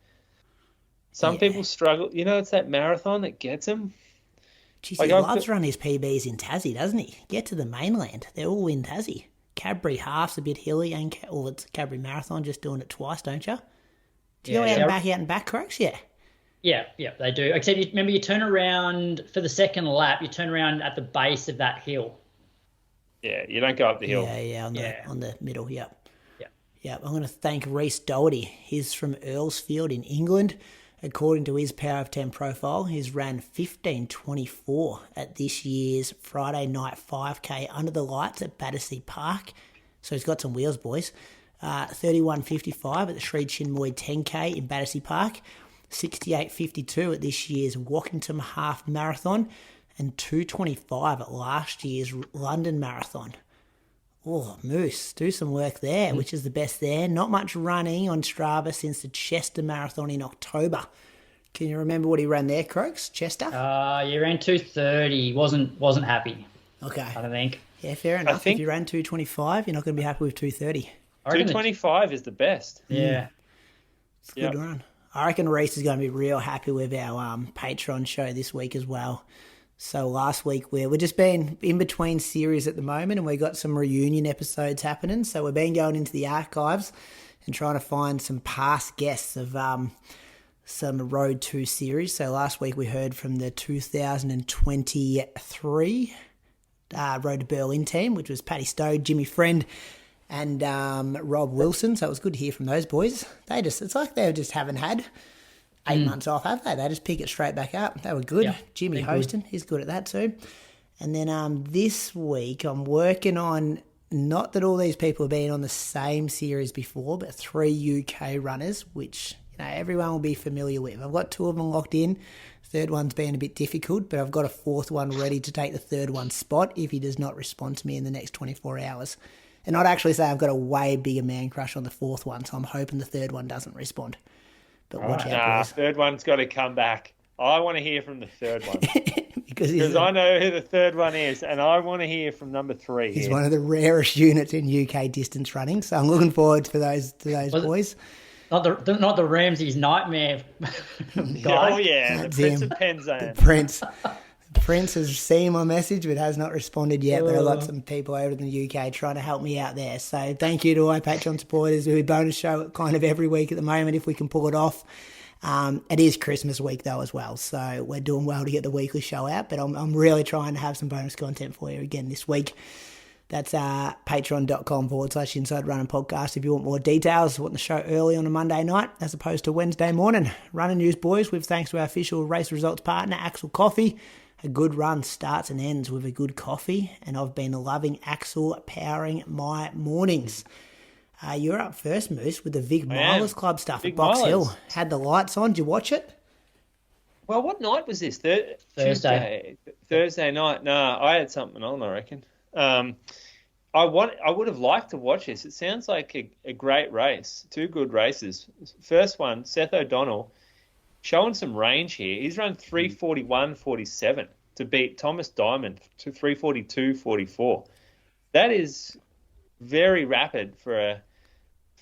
Some people struggle. It's that marathon that gets them. Jeez, he loves running his PBs in Tassie, doesn't he? Get to the mainland. They're all in Tassie. Cadbury Half's a bit hilly, or it's Cadbury Marathon, just doing it twice, don't you? Do you go out and back, Crooks? Yeah. Yeah, they do. Except, remember, you turn around for the second lap, you turn around at the base of that hill. Yeah, you don't go up the hill. On the middle, yep. Yeah. I'm going to thank Reece Doherty. He's from Earlsfield in England. According to his Power of 10 profile, he's ran 15:24 at this year's Friday night 5K under the lights at Battersea Park. So he's got some wheels, boys. 31:55 at the Sri Chinmoy 10K in Battersea Park. 68:52 at this year's Wockington Half Marathon, and 2:25 at last year's London Marathon. Oh, Moose, do some work there, which is the best there. Not much running on Strava since the Chester Marathon in October. Can you remember what he ran there, Croaks? Chester? He ran 2:30. Wasn't happy. Okay. I don't think. Yeah, fair enough. If you ran 2:25, you're not going to be happy with 2:30. 2:25 is the best. Yeah. It's a good run. I reckon Reece is going to be real happy with our Patreon show this week as well. So last week we're just been in between series at the moment, and we got some reunion episodes happening. So we've been going into the archives and trying to find some past guests of some Road 2 series. So last week we heard from the 2023 Road to Berlin team, which was Paddy Stowe, Jimmy Friend, and Rob Wilson. So it was good to hear from those boys. It's like they just haven't had 8 months off, have they? They just pick it straight back up. They were good. Yeah, Jimmy hosting, he's good at that too. And then this week I'm working on, not that all these people have been on the same series before, but 3 UK runners, which everyone will be familiar with. I've got 2 of them locked in. Third one's been a bit difficult, but I've got a 4th one ready to take the third one's spot if he does not respond to me in the next 24 hours. And I'd actually say I've got a way bigger man crush on the 4th one, so I'm hoping the third one doesn't respond. But watch out, boys. Third one's got to come back. I want to hear from the third one. because I know who the third one is, and I want to hear from number 3. He's one of the rarest units in UK distance running, so I'm looking forward to those boys. Not the Ramsey's nightmare guy. Oh, yeah, the Prince of Penzance. The Prince has seen my message but has not responded yet. There are lots of people over in the UK trying to help me out there. So thank you to our Patreon supporters who bonus show kind of every week at the moment if we can pull it off. It is Christmas week though as well, so we're doing well to get the weekly show out, but I'm really trying to have some bonus content for you again this week. That's patreon.com/Inside Running Podcast if you want more details. Want the show early on a Monday night as opposed to Wednesday morning. Running news, boys, with thanks to our official race results partner, Axel Coffee. A good run starts and ends with a good coffee, and I've been loving Axel powering my mornings. You're up first, Moose, with the Vic Milers Club stuff at Box Hill. Had the lights on. Did you watch it? Well, what night was this? Thursday. Thursday night. No, I had something on, I reckon. I would have liked to watch this. It sounds like a great race. 2 good races. First one, Seth O'Donnell, showing some range here. He's run 3:41.47 to beat Thomas Diamond to 3:42.44. That is very rapid for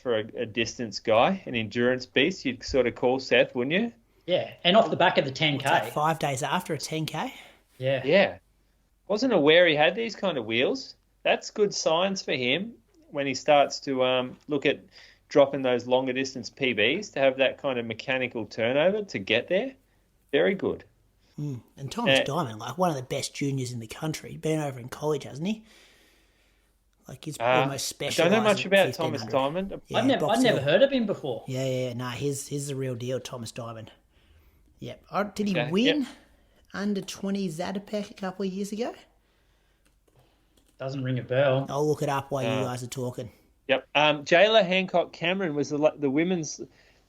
a distance guy, an endurance beast. You'd sort of call Seth, wouldn't you? Yeah, and off the back of the 10K. What's that, 5 days after a 10K? Yeah. Yeah. Wasn't aware he had these kind of wheels. That's good signs for him when he starts to look at dropping those longer distance PBs, to have that kind of mechanical turnover to get there. Very good. And Thomas Diamond, like one of the best juniors in the country, been over in college, hasn't he? Like he's almost specialised. I don't know much about Thomas Diamond. Yeah, I'd never heard of him before. Yeah. No, he's the real deal, Thomas Diamond. Yep. Did he win under 20 Zatopek a couple of years ago? Doesn't ring a bell. I'll look it up while you guys are talking. Yep. Jaylah Hancock-Cameron was the women's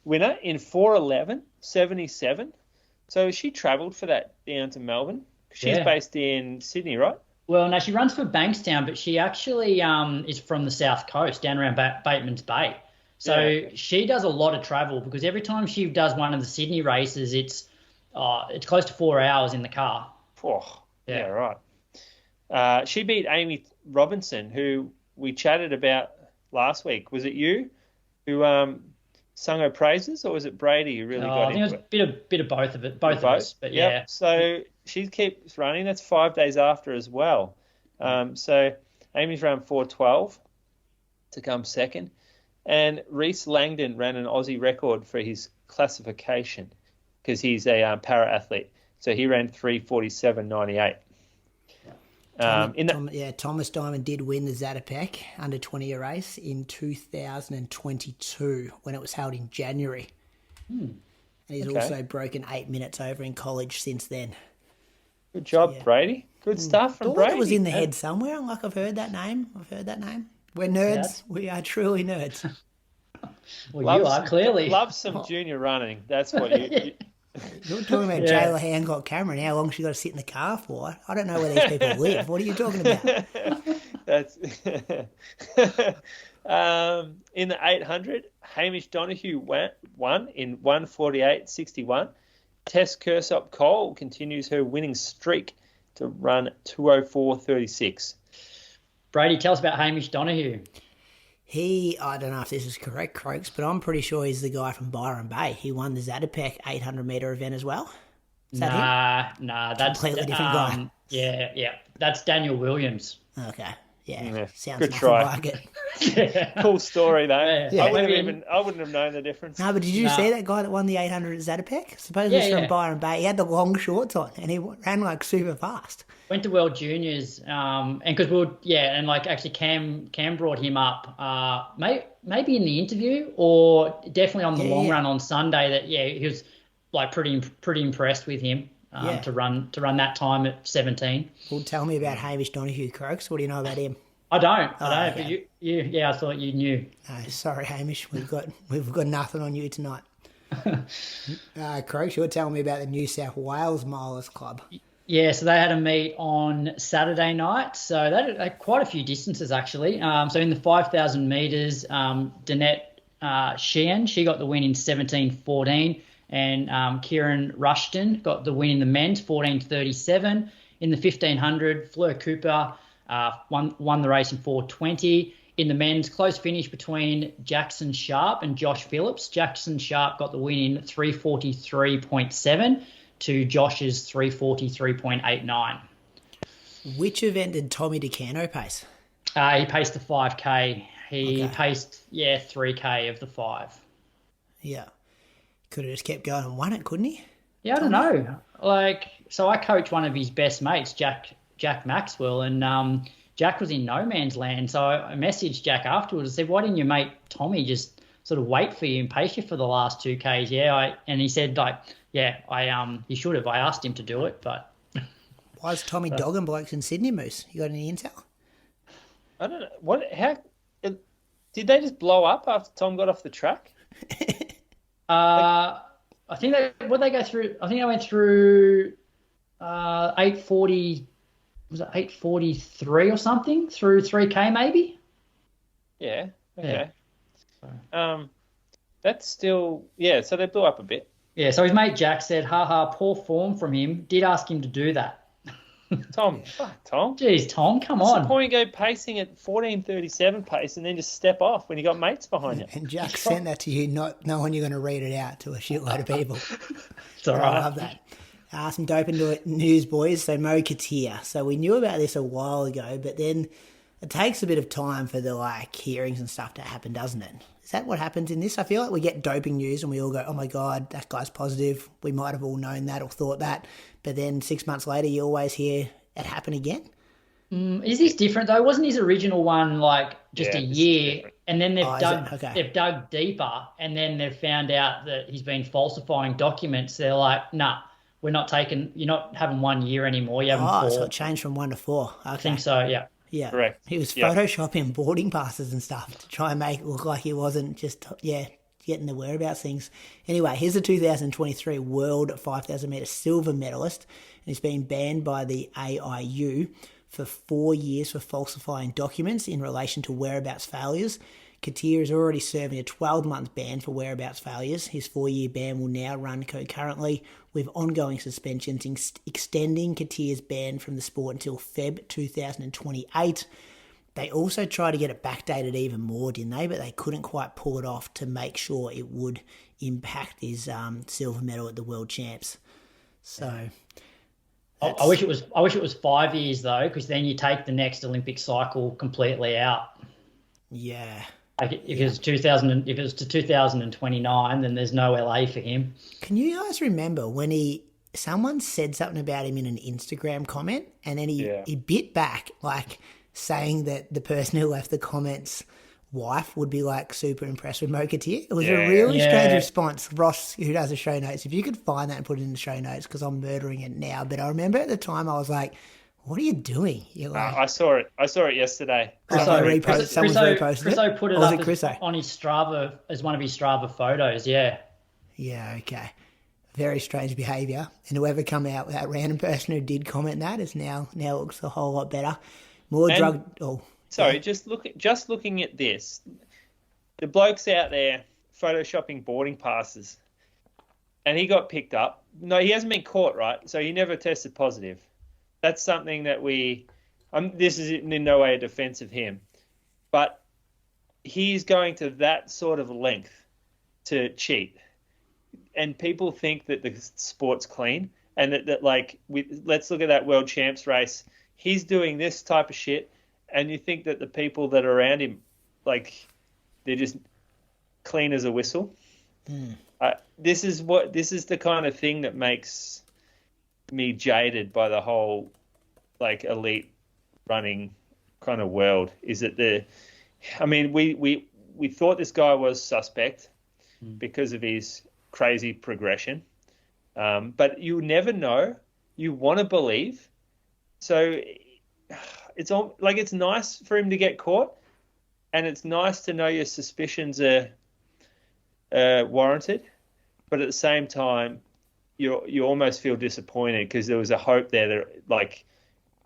winner in 4:11.77. So she travelled for that down to Melbourne. She's based in Sydney, right? Well, no, she runs for Bankstown, but she actually is from the South Coast, down around Bateman's Bay. So she does a lot of travel because every time she does one of the Sydney races, it's close to 4 hours in the car. Oh, yeah, right. She beat Amy Robinson, who we chatted about last week. Was it you who sung her praises, or was it Brady who really got into it? I think it was a bit of both of it, both of us. But yeah. So she keeps running. That's 5 days after as well. So Amy's ran 4:12 to come second, and Reece Langdon ran an Aussie record for his classification because he's a para athlete. So he ran 3:47.98. Thomas Diamond did win the Zatopek under 20 race in 2022 when it was held in January. And he's also broken 8 minutes over in college since then. Good job, Brady. Good stuff from Brady. It was in the head somewhere. Like I've heard that name. We're nerds. Yeah. We are truly nerds. Well, you are clearly. Love some junior running. That's what you You're talking about Jaylah Hancock-Cameron, how long she got to sit in the car for. I don't know where these people live. What are you talking about? That's in the 800, Hamish Donahue won in 1:48.61. Tess Kirsop-Cole continues her winning streak to run 2:04.36. Brady, tell us about Hamish Donahue. I don't know if this is correct, Croaks, but I'm pretty sure he's the guy from Byron Bay. He won the Zatopek 800-metre event as well. Is that him? Nah, that's completely different guy. Yeah, that's Daniel Williams. Okay, yeah. Sounds good nothing try. like it. Cool story though. Yeah. I wouldn't have known the difference. No, but did you see that guy that won the 800 at Zatopek? Supposedly he's from Byron Bay. He had the long shorts on and he ran like super fast. Went to World Juniors, and because actually Cam brought him up, maybe in the interview or definitely on the long run on Sunday. That he was like pretty impressed with him to run that time at 17. Well, tell me about Hamish Donahue, Croaks. What do you know about him? I don't. Okay. But I thought you knew. Sorry, Hamish. We've got nothing on you tonight. Croaks, you're telling me about the New South Wales Milers Club. Yeah, so they had a meet on Saturday night. So they had quite a few distances, actually. So in the 5,000 metres, Danette Sheehan, she got the win in 17:14. And Ciaran Rushton got the win in the men's, 14:37. In the 1,500, Fleur Cooper won the race in 4:20. In the men's, close finish between Jackson Sharp and Josh Phillips. Jackson Sharp got the win in 3:43.7. to Josh's 3:43.89. Which event did Tommy DeCano pace? He paced the 5K. He paced 3K of the 5. Yeah. Could have just kept going and won it, couldn't he? Yeah, I don't know. So I coach one of his best mates, Jack Maxwell, and Jack was in no man's land. So I messaged Jack afterwards and said, why didn't your mate Tommy just sort of wait for you and pace you for the last 2Ks? And he said, he should have. I asked him to do it, but... Why is Tommy dogging blokes in Sydney, Moose? You got any intel? I don't know. Did they just blow up after Tom got off the track? I think they go through? I think they went through 8:40. Was it 8:43 or something through 3K maybe? Yeah. Okay. Yeah. That's still So they blew up a bit. Yeah. So his mate Jack said, poor form from him. Did ask him to do that. Tom. Jeez, Tom, come on. What's the point you go pacing at 14:37 pace and then just step off when you got mates behind you? And Jack sent that to you, not knowing you're going to read it out to a shitload of people. It's all right. I love that. Some dope into news, boys. So Mo Katir. So we knew about this a while ago, but then it takes a bit of time for the hearings and stuff to happen, doesn't it? Is that what happens in this? I feel like we get doping news and we all go, oh my God, that guy's positive. We might have all known that or thought that. But then 6 months later, you always hear it happen again. Is this different though? Wasn't his original one a year, and then they've dug deeper, and then they've found out that he's been falsifying documents? They're like, nah, we're not taking. You're not having 1 year anymore. You having 4. So it changed from 1 to 4. Okay. I think so. Yeah. Yeah. Correct. He was photoshopping boarding passes and stuff to try and make it look like he wasn't just getting the whereabouts things. Anyway, here's the 2023 World 5,000 metre silver medalist, and he's been banned by the AIU for 4 years for falsifying documents in relation to whereabouts failures. Katir is already serving a 12-month ban for whereabouts failures. His 4-year ban will now run concurrently with ongoing suspensions, extending Katir's ban from the sport until Feb 2028. They also tried to get it backdated even more, didn't they? But they couldn't quite pull it off to make sure it would impact his silver medal at the World Champs. So I wish it was 5 years though, because then you take the next Olympic cycle completely out. Yeah. If it was 2029, then there's no LA for him. Can you guys remember when someone said something about him in an Instagram comment, and then he bit back, like saying that the person who left the comments wife would be like super impressed with Mo Katir? It was a really strange response. Ross, who does the show notes, if you could find that and put it in the show notes, because I'm murdering it now. But I remember at the time I was like, what are you doing? You're like, I saw it yesterday. Someone's reposted Chriso put it up on his Strava as one of his Strava photos. Yeah. Yeah. Okay. Very strange behaviour. And whoever come out with that random person who did comment that is now looks a whole lot better. Just looking at this, the bloke's out there photoshopping boarding passes, and he got picked up. No, he hasn't been caught, right? So he never tested positive. That's something that this is in no way a defense of him, but he's going to that sort of length to cheat. And people think that the sport's clean, and that let's look at that World Champs race. He's doing this type of shit, and you think that the people that are around him, like, they're just clean as a whistle. This is the kind of thing that makes me jaded by the whole like elite running kind of world. Is that we thought this guy was suspect because of his crazy progression, but you never know. You want to believe, so it's nice for him to get caught, and it's nice to know your suspicions are warranted, but at the same time you almost feel disappointed because there was a hope there that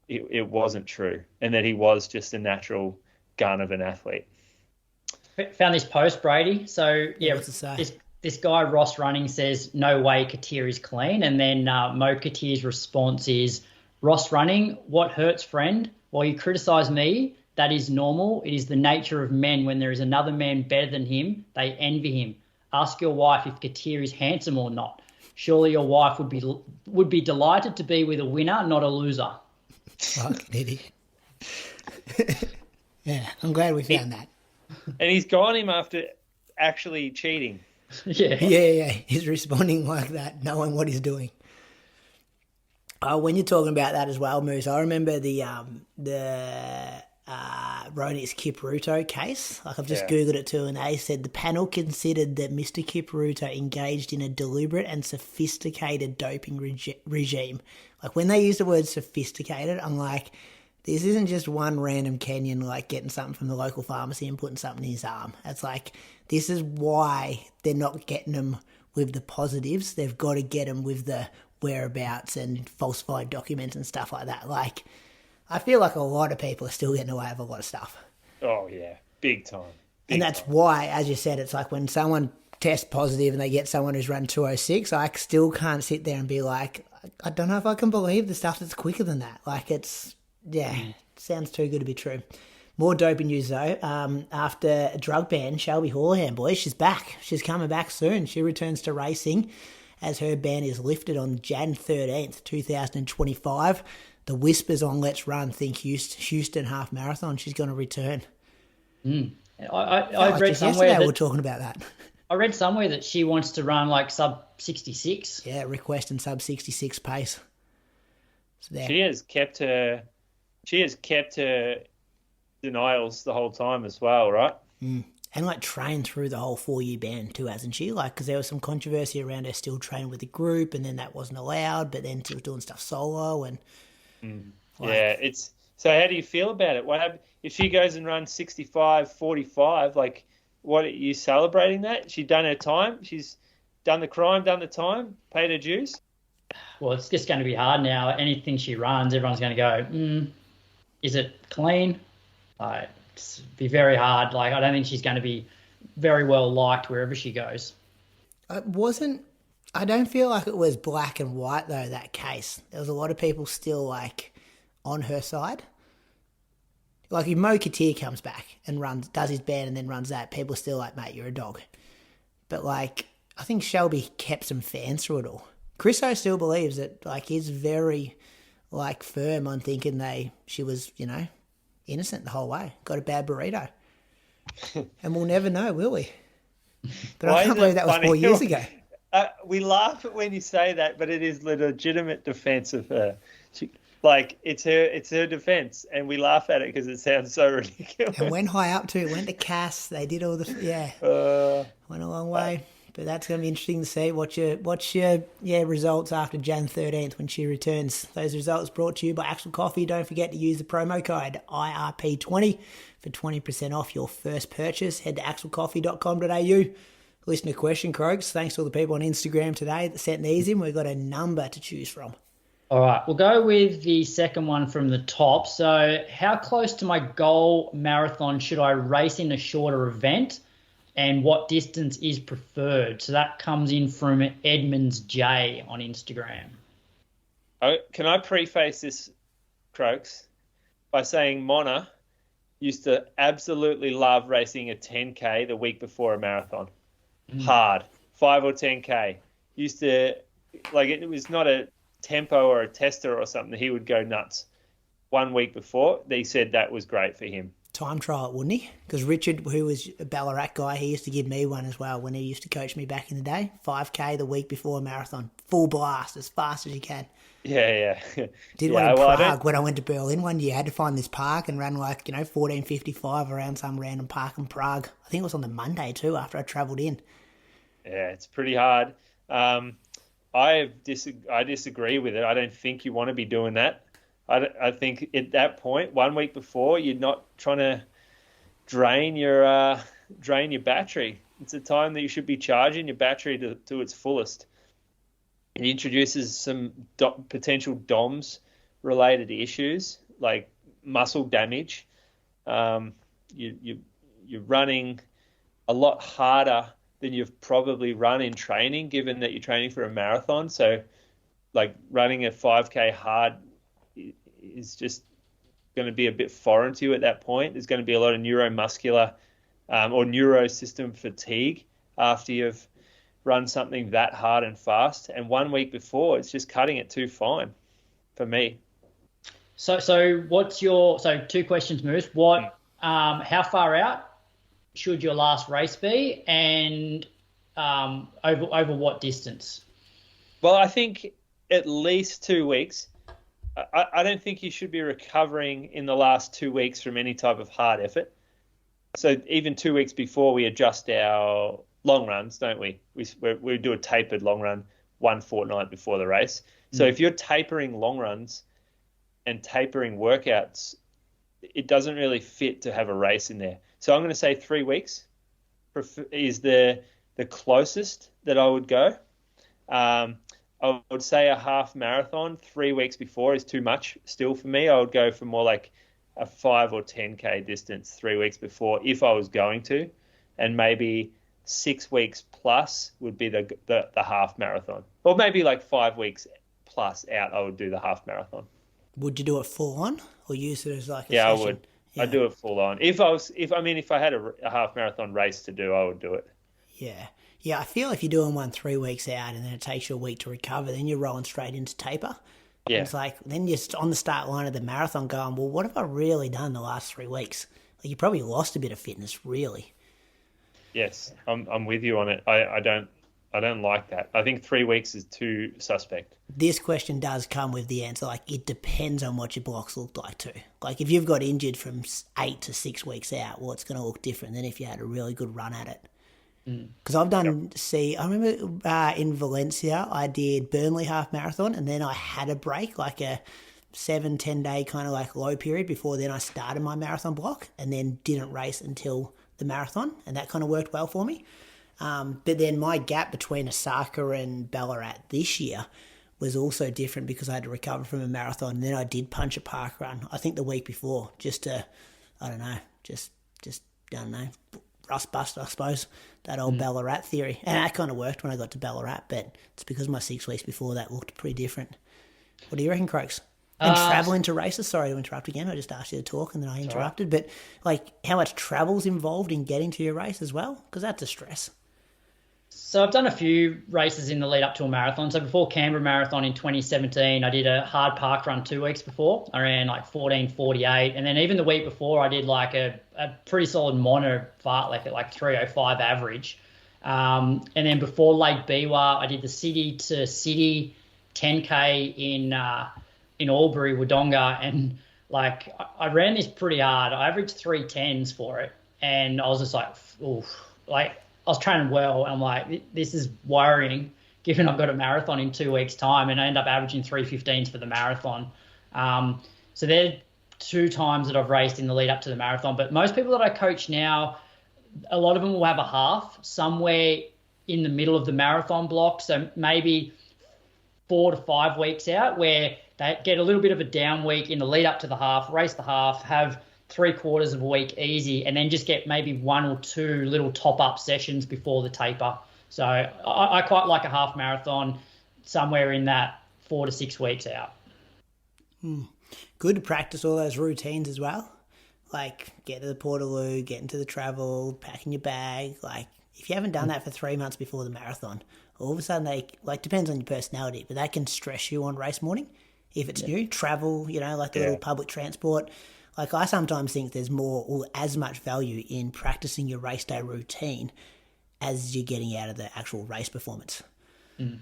it wasn't true, and that he was just a natural gun of an athlete. Found this post, Brady. So this guy Ross Running says no way Katir is clean, and then Mo Katir's response is, Ross Running, what hurts, friend? While you criticise me, that is normal. It is the nature of men. When there is another man better than him, they envy him. Ask your wife if Katir is handsome or not. Surely your wife would be delighted to be with a winner, not a loser. Fucking idiot. Yeah, I'm glad we found that. And he's gone him after actually cheating. Yeah. He's responding like that, knowing what he's doing. When you're talking about that as well, Moose, I remember the Ronix Kipruto case. I've just Googled it too, and they said the panel considered that Mr. Kipruto engaged in a deliberate and sophisticated doping regime. Like, when they use the word sophisticated, I'm like, this isn't just one random Kenyan getting something from the local pharmacy and putting something in his arm. It's like, this is why they're not getting them with the positives. They've got to get them with the whereabouts and falsified documents and stuff like that. I feel like a lot of people are still getting away with a lot of stuff. Oh, yeah. Big time. And that's why, as you said, it's like when someone tests positive and they get someone who's run 2:06, I still can't sit there and be like, I don't know if I can believe the stuff that's quicker than that. It sounds too good to be true. More doping news, though. After a drug ban, Shelby Houlihan, boys, she's back. She's coming back soon. She returns to racing as her ban is lifted on Jan 13th, 2025. The whispers on Let's Run think Houston half marathon. She's going to return. I read somewhere that we're talking about that. I read somewhere that she wants to run sub 66. Yeah, requesting sub 66 pace. So she has kept her denials the whole time as well, right? And trained through the whole 4-year ban too, hasn't she? Because there was some controversy around her still training with a group, and then that wasn't allowed. But then she was doing stuff solo, and it's. So how do you feel about it? What happens if she goes and runs 65:45? What are you celebrating that? She done her time. She's done the crime, done the time, paid her dues. Well, it's just going to be hard now. Anything she runs, everyone's going to go, Is it clean? It's be very hard. Like, I don't think she's going to be very well liked wherever she goes. I don't feel like it was black and white, though, that case. There was a lot of people still, like, on her side. Like, if Mo Katir comes back and does his band and then runs that, people are still like, mate, you're a dog. But, like, I think Shelby kept some fans through it all. Chriso still believes that, like, he's very, like, firm on thinking she was, innocent the whole way. Got a bad burrito. And we'll never know, will we? But I can't believe that was 4 years ago. We laugh at when you say that, but it is the legitimate defense of her. It's her defense, and we laugh at it because it sounds so ridiculous. And went high up too. Went to Cass. They did all the went a long way. But that's going to be interesting to see. What's your results after Jan 13th when she returns. Those results brought to you by Axel Coffee. Don't forget to use the promo code IRP20 for 20% off your first purchase. Head to axelcoffee.com.au. Listener question, Croaks. Thanks to all the people on Instagram today that sent these in. We've got a number to choose from. All right, we'll go with the second one from the top. So how close to my goal marathon should I race in a shorter event, and what distance is preferred? So that comes in from Edmonds J on Instagram. Can I preface this, Croaks, by saying Mona used to absolutely love racing a 10K the week before a marathon. Hard. 5 or 10K. Used to, it was not a tempo or a tester or something. He would go nuts. 1 week before, they said that was great for him. Time trial it, wouldn't he? Because Richard, who was a Ballarat guy, he used to give me one as well when he used to coach me back in the day. 5K the week before a marathon. Full blast, as fast as you can. Yeah. Did one in Prague when I went to Berlin one year. I had to find this park and run 14:55 around some random park in Prague. I think it was on the Monday too after I travelled in. Yeah, it's pretty hard. I disagree with it. I don't think you want to be doing that. I think at that point, 1 week before, you're not trying to drain your battery. It's a time that you should be charging your battery to its fullest. It introduces some potential DOMS-related issues like muscle damage. You're running a lot harder than you've probably run in training, given that you're training for a marathon. So, running a 5K hard is just going to be a bit foreign to you at that point. There's going to be a lot of neuromuscular or neurosystem fatigue after you've run something that hard and fast. And 1 week before, it's just cutting it too fine for me. So what's two questions, Moose. How far out should your last race be, and over what distance? Well, I think at least 2 weeks. I don't think you should be recovering in the last 2 weeks from any type of hard effort. So even 2 weeks before, we adjust our long runs, don't we? We do a tapered long run 1 fortnight before the race. So if you're tapering long runs and tapering workouts, it doesn't really fit to have a race in there. So I'm going to say 3 weeks is the closest that I would go. I would say a half marathon 3 weeks before is too much still for me. I would go for more like a 5 or 10K distance 3 weeks before if I was going to, and maybe 6 weeks plus would be the half marathon, or maybe 5 weeks plus out. I would do the half marathon. Would you do it full on or use it as a session? I would. Yeah. I'd do it full on. If I had a half marathon race to do, I would do it. Yeah. Yeah, I feel if you're doing one 3 weeks out and then it takes you a week to recover, then you're rolling straight into taper. Yeah. It's then you're on the start line of the marathon going, well, what have I really done the last 3 weeks? You probably lost a bit of fitness, really. Yes, I'm with you on it. I don't like that. I think 3 weeks is too suspect. This question does come with the answer. It depends on what your blocks look like too. If you've got injured from 8 to 6 weeks out, well, it's going to look different than if you had a really good run at it. Because I've done, I remember in Valencia, I did Burnley half marathon, and then I had a break, a 7-10 day kind of low period before then I started my marathon block, and then didn't race until the marathon, and that kind of worked well for me. But then my gap between Osaka and Ballarat this year was also different because I had to recover from a marathon. And then I did punch a park run, I think the week before, just to, I don't know, rust bust, I suppose, that old Ballarat theory. And that kind of worked when I got to Ballarat, but it's because my 6 weeks before that looked pretty different. What do you reckon, Croaks? And travel into races? Sorry to interrupt again. I just asked you to talk and then I interrupted. Right. But, like, how much travel's involved in getting to your race as well? Because that's a stress. So I've done a few races in the lead up to a marathon. So before Canberra Marathon in 2017, I did a hard park run 2 weeks before. I ran like 14:48. And then even the week before, I did like a pretty solid mono fart, like 3:05 average. And then before Lake Biwa, I did the city to city 10K in Albury, Wodonga, and like I ran this pretty hard. I averaged 3:10s for it, and I was just like, oof, like I was training well, and I'm like, this is worrying, given I've got a marathon in 2 weeks' time, and I end up averaging 3:15s for the marathon. So they're 2 times that I've raced in the lead up to the marathon. But most people that I coach now, a lot of them will have a half somewhere in the middle of the marathon block, so maybe 4 to 5 weeks out, where they get a little bit of a down week in the lead up to the half, race the half, have 3/4 of a week easy, and then just get maybe 1 or 2 little top-up sessions before the taper. So I quite like a half marathon somewhere in that 4 to 6 weeks out. Good to practice all those routines as well. Like, get to the Portaloo, get into the travel, packing your bag. Like, if you haven't done that for 3 months before the marathon, all of a sudden depends on your personality, but that can stress you on race morning. If it's new, travel, like the little public transport. Like, I sometimes think there's more or as much value in practicing your race day routine as you're getting out of the actual race performance.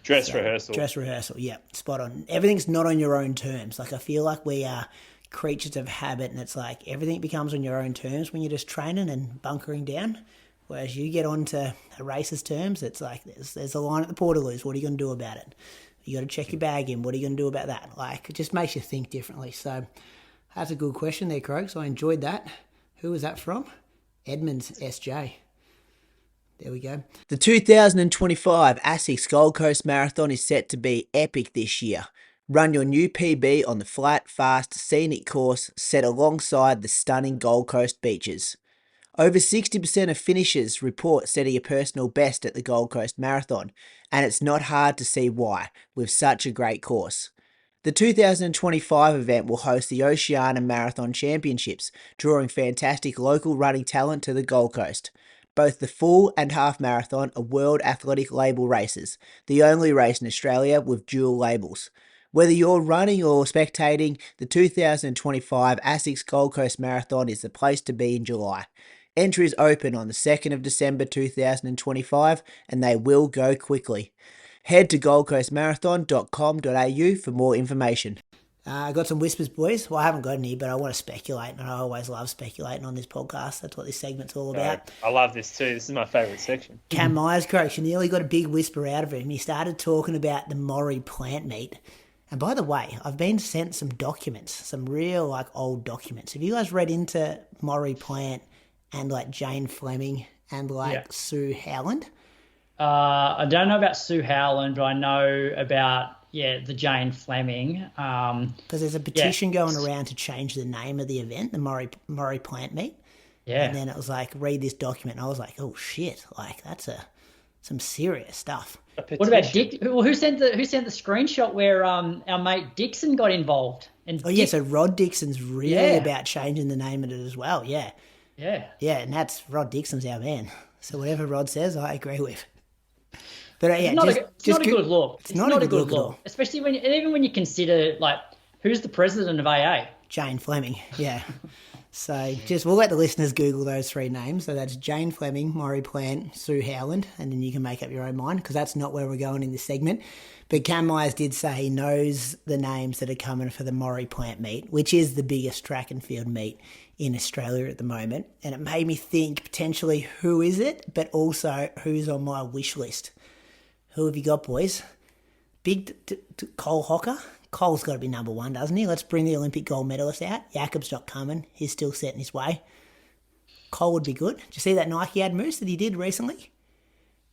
Dress rehearsal, yeah, spot on. Everything's not on your own terms. Like, I feel like we are creatures of habit, and it's like everything becomes on your own terms when you're just training and bunkering down. Whereas you get onto a race's terms, it's like there's a line at the Portaloos. What are you going to do about it? You got to check your bag in. What are you going to do about that? Like, it just makes you think differently. So that's a good question there, Croaks. I enjoyed that. Who was that from? Edmonds SJ. There we go. The 2025 ASICS Gold Coast Marathon is set to be epic this year. Run your new PB on the flat, fast, scenic course set alongside the stunning Gold Coast beaches. Over 60% of finishers report setting a personal best at the Gold Coast Marathon, and it's not hard to see why, with such a great course. The 2025 event will host the Oceania Marathon Championships, drawing fantastic local running talent to the Gold Coast. Both the full and half marathon are World Athletic Label races, the only race in Australia with dual labels. Whether you're running or spectating, the 2025 ASICS Gold Coast Marathon is the place to be in July. Entry is open on the 2nd of December 2025, and they will go quickly. Head to goldcoastmarathon.com.au for more information. I got some whispers, boys. Well, I haven't got any, but I want to speculate, and I always love speculating on this podcast. That's what this segment's all about. I love this too. This is my favourite section. Cam Myers, correction, nearly got a big whisper out of him. He started talking about the Maury plant meat. And by the way, I've been sent some documents, some real old documents. Have you guys read into Maury Plant and Jane Fleming and Sue Howland? I don't know about Sue Howland, but I know about the Jane Fleming. Because there's a petition going around to change the name of the event, the Maury Plant Meet. Yeah. And then it was read this document, and I was like, oh shit, that's some serious stuff. What about Dick? Well, who sent the screenshot where our mate Dixon got involved? And so Rod Dixon's really about changing the name of it as well. Yeah. Yeah. Yeah, and that's Rod Dixon's our man. So whatever Rod says, I agree with. But it's not a good look. It's not a good look, especially when you consider who's the president of AA? Jane Fleming. Yeah. So we'll let the listeners Google those 3 names. So that's Jane Fleming, Maury Plant, Sue Howland, and then you can make up your own mind because that's not where we're going in this segment. But Cam Myers did say he knows the names that are coming for the Maury Plant meet, which is the biggest track and field meet in Australia at the moment. And it made me think potentially who is it, but also who's on my wish list. Who have you got, boys? Big Cole Hocker. Cole's got to be number 1, doesn't he? Let's bring the Olympic gold medalist out. Jakob's not coming. He's still setting his way. Cole would be good. Did you see that Nike ad moose that he did recently?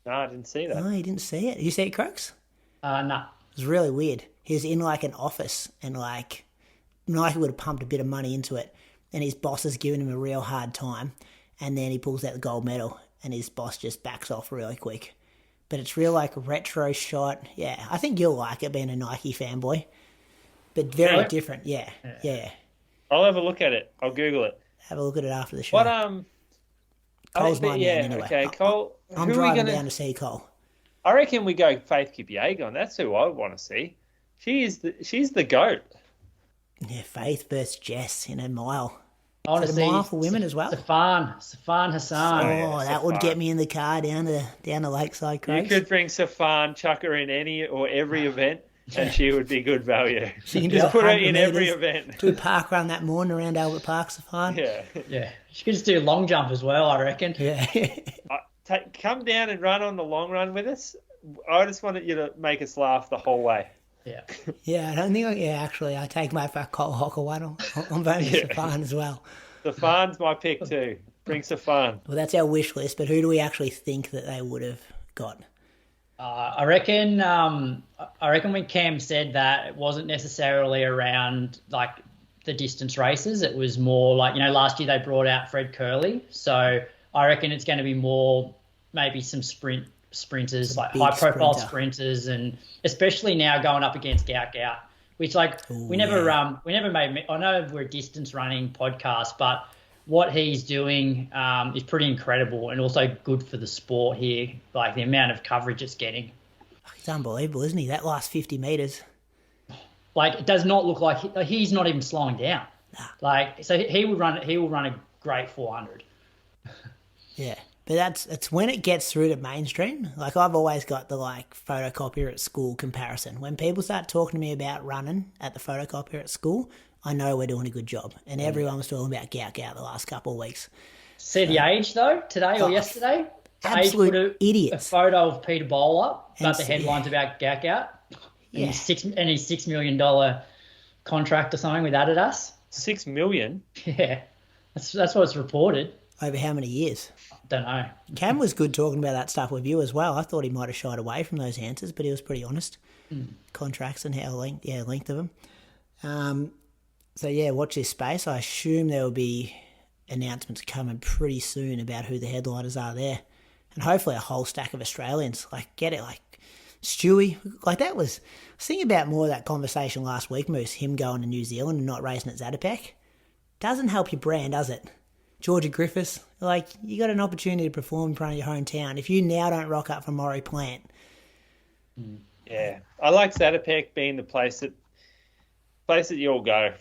No, I didn't see that. No, you didn't see it. Did you see it, Croaks? No. It was really weird. He was in like an office and like Nike would have pumped a bit of money into it, and his boss has given him a real hard time, and then he pulls out the gold medal and his boss just backs off really quick. But it's real like retro shot. Yeah, I think you'll like it being a Nike fanboy, but very different. Yeah. I'll have a look at it. I'll Google it. Have a look at it after the show. What Cole's my man anyway. Okay, Cole. I'm driving down to see Cole. I reckon we go Faith Kipyegon. That's who I want to see. She's the GOAT. Yeah, Faith versus Jess in a mile. I want to see mile for women as well. Safan Hassan. Oh, that would get me in the car down to Lakeside Craigs. You could bring Safan, chuck her in any or every event, and she would be good value. She can just put her in every event. Do a park run that morning around Albert Park, Safan. Yeah. She could just do long jump as well, I reckon. Yeah. Come down and run on the long run with us. I just wanted you to make us laugh the whole way. Yeah. Yeah, I don't think. Actually, I take my back Cole Hocker one. I'm voting for Safan as well. Safan's my pick too. Bring Safan. Well, that's our wish list, but who do we actually think that they would have got? I reckon when Cam said that, it wasn't necessarily around like the distance races. It was more like, last year they brought out Fred Curley. So I reckon it's going to be more maybe some sprinters, like high-profile sprinters, and especially now going up against Gout, which we never made. I know we're a distance running podcast, but what he's doing is pretty incredible and also good for the sport here. Like the amount of coverage it's getting. It's unbelievable, isn't he? That last 50 metres. Like it does not look like he's not even slowing down. Nah. So he will run a great 400. Yeah. But it's when it gets through to mainstream. Like I've always got the photocopier at school comparison. When people start talking to me about running at the photocopier at school, I know we're doing a good job. And everyone was talking about Gout the last couple of weeks. See the Age though, today or yesterday? Absolute idiots. A photo of Peter Bowl up, but the headline's about Gout. Yeah. And his $6 million contract or something with Adidas. $6 million? Yeah. That's what it's reported. Over how many years? Don't know. Cam was good talking about that stuff with you as well. I thought he might have shied away from those answers, but he was pretty honest. Contracts and how length of them. So watch this space. I assume there will be announcements coming pretty soon about who the headliners are there, and hopefully a whole stack of Australians. Get it, Stewie. That was. I was thinking about more of that conversation last week, Moose. Him going to New Zealand and not racing at Zatopek doesn't help your brand, does it? Georgia Griffiths, you got an opportunity to perform in front of your hometown. If you now don't rock up for Maury Plant. Yeah. I like Zatopek being the place that you'll go.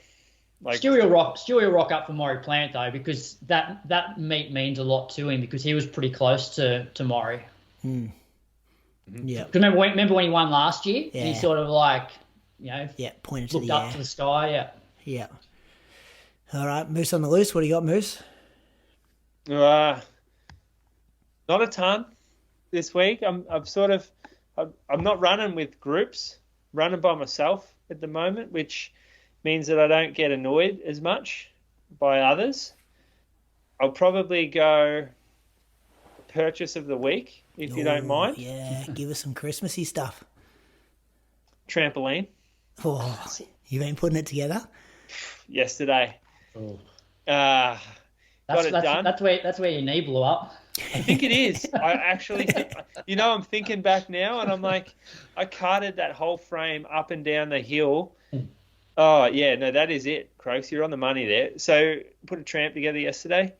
Stewie will rock up for Maury Plant, though, because that meet means a lot to him because he was pretty close to Maury. Yeah. Remember when he won last year? Yeah. He sort of pointed to looked up to the sky. Yeah. Yeah. All right, Moose on the loose. What do you got, Moose? Not a ton this week. I'm not running with groups, running by myself at the moment, which means that I don't get annoyed as much by others. I'll probably go purchase of the week, if you don't mind. Yeah, give us some Christmassy stuff. Trampoline. Oh, you been putting it together? Yesterday. Oh. Got it done. That's where your knee blew up. I think it is. I actually, I'm thinking back now, and I'm like, I carted that whole frame up and down the hill. Oh yeah, no, that is it, Croaks. You're on the money there. So put a tramp together yesterday.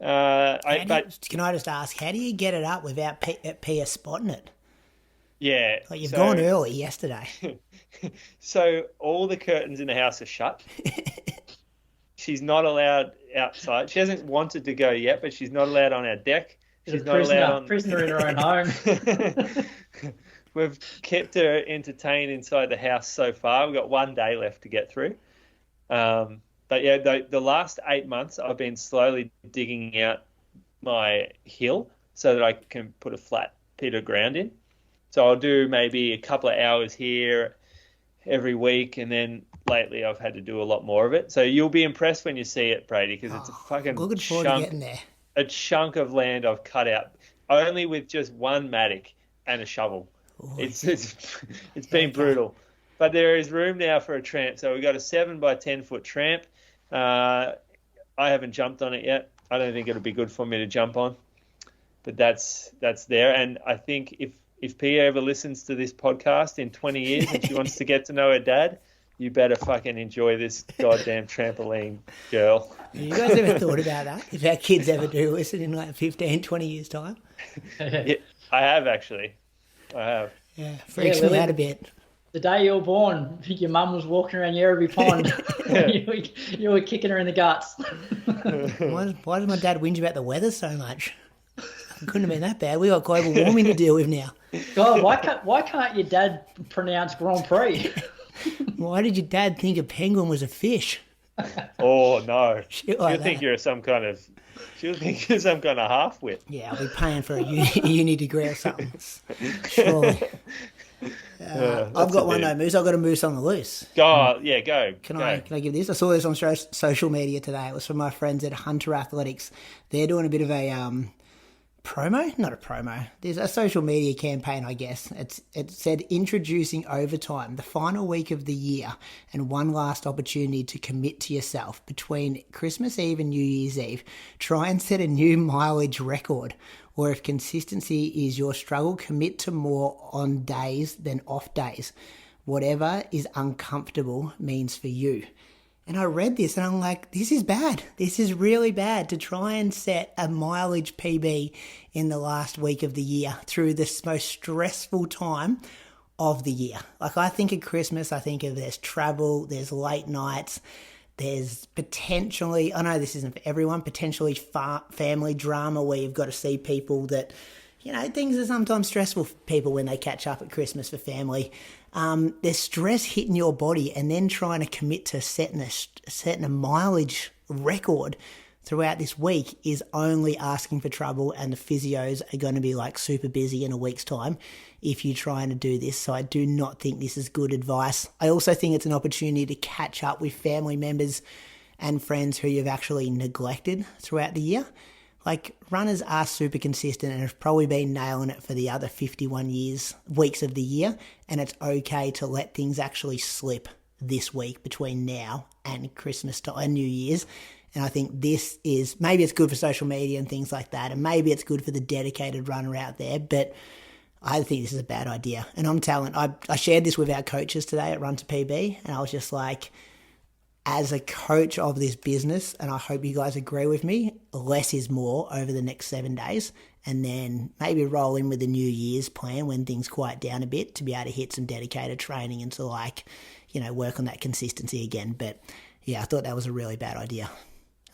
Can I just ask, how do you get it up without Pia spotting it? Yeah, you've gone early yesterday. So all the curtains in the house are shut. She's not allowed outside. She hasn't wanted to go yet, but she's not allowed on our deck. She's not allowed prisoner in her own home. We've kept her entertained inside the house so far. We've got one day left to get through. But yeah, the last 8 months, I've been slowly digging out my hill so that I can put a flat bit of ground in. So I'll do maybe a couple of hours here every week, and then lately I've had to do a lot more of it. So you'll be impressed when you see it, Brady, because it's a fucking looking forward to getting there. A chunk of land I've cut out, only with just one mattock and a shovel. Oh, it's been brutal. But there is room now for a tramp. So we've got a 7 by 10 foot tramp. I haven't jumped on it yet. I don't think it'll be good for me to jump on. But that's there. And I think if Pia ever listens to this podcast in 20 years and she wants to get to know her dad, you better fucking enjoy this goddamn trampoline, girl. Have you guys ever thought about that? If our kids ever do listen in like 15, 20 years' time? Yeah, I have, actually. I have. Yeah, freaks me out a bit. The day you were born, your mum was walking around Yerriby Pond. you were kicking her in the guts. Why does my dad whinge about the weather so much? It couldn't have been that bad. We got global warming to deal with now. God, why can't your dad pronounce Grand Prix? Why did your dad think a penguin was a fish? Oh no! Shit like She'll think you're some kind of half-wit. Yeah, I'll be paying for a uni degree or something. Surely. I've got one though, Moose. I've got a moose on the loose. Go, yeah, go. Can I give this? I saw this on social media today. It was from my friends at Hunter Athletics. They're doing a bit of a promo? Not a promo. There's a social media campaign, I guess. It said introducing overtime, the final week of the year, and one last opportunity to commit to yourself between Christmas Eve and New Year's Eve. Try and set a new mileage record. Or if consistency is your struggle, commit to more on days than off days. Whatever is uncomfortable means for you. And I read this and I'm like, this is bad. This is really bad to try and set a mileage PB in the last week of the year through this most stressful time of the year. Like I think of Christmas, I think of there's travel, there's late nights, there's potentially, I know this isn't for everyone, potentially family drama where you've got to see people that, you know, things are sometimes stressful for people when they catch up at Christmas for family. There's stress hitting your body and then trying to commit to setting a mileage record throughout this week is only asking for trouble, and the physios are going to be like super busy in a week's time if you're trying to do this. So I do not think this is good advice. I also think it's an opportunity to catch up with family members and friends who you've actually neglected throughout the year. Like, runners are super consistent and have probably been nailing it for the other 51 weeks of the year, and it's okay to let things actually slip this week between now and Christmas and New Year's. And I think this is, maybe it's good for social media and things like that, and maybe it's good for the dedicated runner out there, but I think this is a bad idea. And I shared this with our coaches today at Run to PB, and I was just like, as a coach of this business, and I hope you guys agree with me, less is more over the next 7 days, and then maybe roll in with the New Year's plan when things quiet down a bit to be able to hit some dedicated training and to work on that consistency again. But yeah, I thought that was a really bad idea.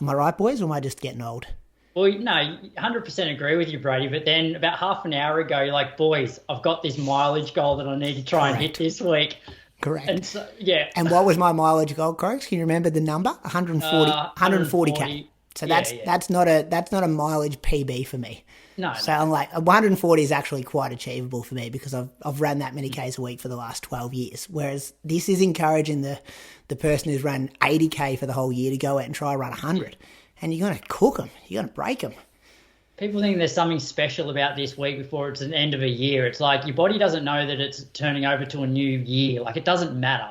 Am I right, boys, or am I just getting old? Well, no, 100% agree with you, Brady. But then about half an hour ago, you're like, boys, I've got this mileage goal that I need to try and hit this week. Correct. And so, yeah. And what was my mileage goal, Croaks? Can you remember the number? 140K. So that's not a mileage PB for me. No. So I'm like, 140 is actually quite achievable for me because I've run that many Ks a week for the last 12 years. Whereas this is encouraging the person who's run 80K for the whole year to go out and try and run 100. And you're going to cook them. You're going to break them. People think there's something special about this week before it's an end of a year. It's like your body doesn't know that it's turning over to a new year. Like, it doesn't matter.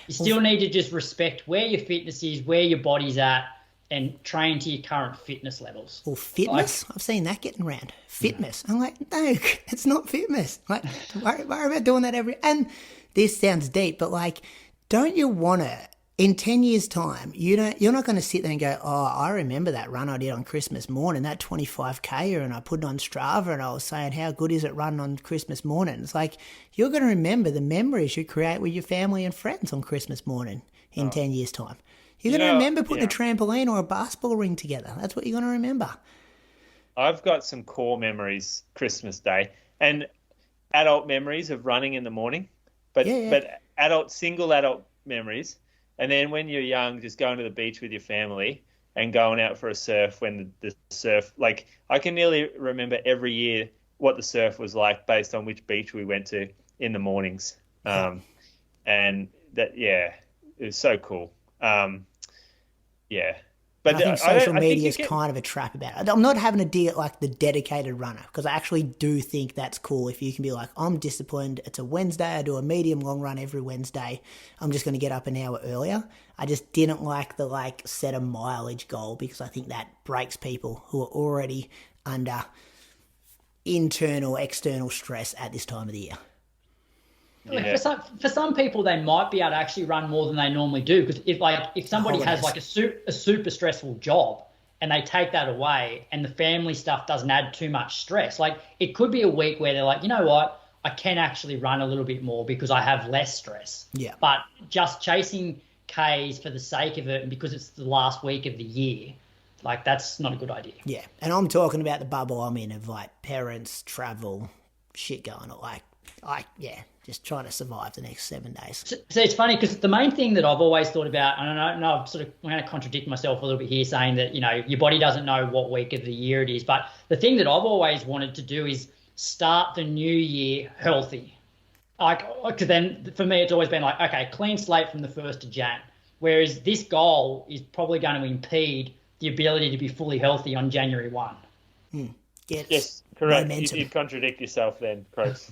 You still need to just respect where your fitness is, where your body's at, and train to your current fitness levels. Well, fitness? I've seen that getting around. Fitness. I'm like, no, it's not fitness. Like, worry about doing that and this sounds deep, but like, don't you want to, in 10 years' time, you're not going to sit there and go, oh, I remember that run I did on Christmas morning, that 25K, and I put it on Strava and I was saying, how good is it running on Christmas morning? It's like, you're going to remember the memories you create with your family and friends on Christmas morning in 10 years' time. You're going to remember putting a trampoline or a basketball ring together. That's what you're going to remember. I've got some core memories Christmas Day and adult memories of running in the morning, but single adult memories. And then when you're young, just going to the beach with your family and going out for a surf when the surf, like, I can nearly remember every year what the surf was like based on which beach we went to in the mornings. And that, it was so cool. But I think social media is kind of a trap about it. I'm not having a dig at like the dedicated runner, because I actually do think that's cool if you can be like, I'm disciplined. It's a Wednesday. I do a medium long run every Wednesday. I'm just going to get up an hour earlier. I just didn't like the like set a mileage goal, because I think that breaks people who are already under internal, external stress at this time of the year. Yeah. For some people, they might be able to actually run more than they normally do, because if somebody has like a super stressful job and they take that away and the family stuff doesn't add too much stress, like it could be a week where they're like, you know what, I can actually run a little bit more because I have less stress. Yeah. But just chasing Ks for the sake of it and because it's the last week of the year, like that's not a good idea. Yeah, and I'm talking about the bubble I'm in of like parents, travel, shit going on, just trying to survive the next 7 days. So it's funny because the main thing that I've always thought about, and I know I'm going to contradict myself a little bit here saying that, your body doesn't know what week of the year it is, but the thing that I've always wanted to do is start the new year healthy. Because then for me, it's always been like, okay, clean slate from the 1st of Jan, whereas this goal is probably going to impede the ability to be fully healthy on January 1. Yes, correct. You contradict yourself then, Croaks.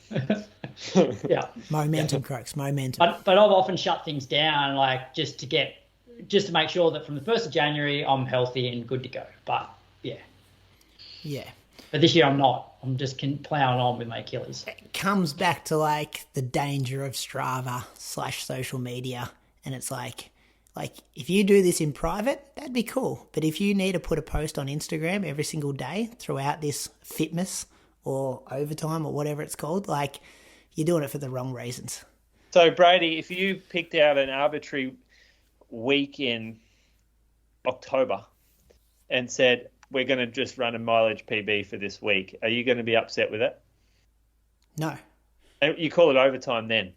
Yeah. Momentum, Croaks, momentum. But I've often shut things down, like just to make sure that from the 1st of January, I'm healthy and good to go. But yeah. Yeah. But this year I'm not. I'm just plowing on with my Achilles. It comes back to like the danger of Strava / social media. And it's like if you do this in private, that'd be cool. But if you need to put a post on Instagram every single day throughout this fitness or overtime or whatever it's called, like you're doing it for the wrong reasons. So Brady, if you picked out an arbitrary week in October and said, we're going to just run a mileage PB for this week, are you going to be upset with it? No. You call it overtime then?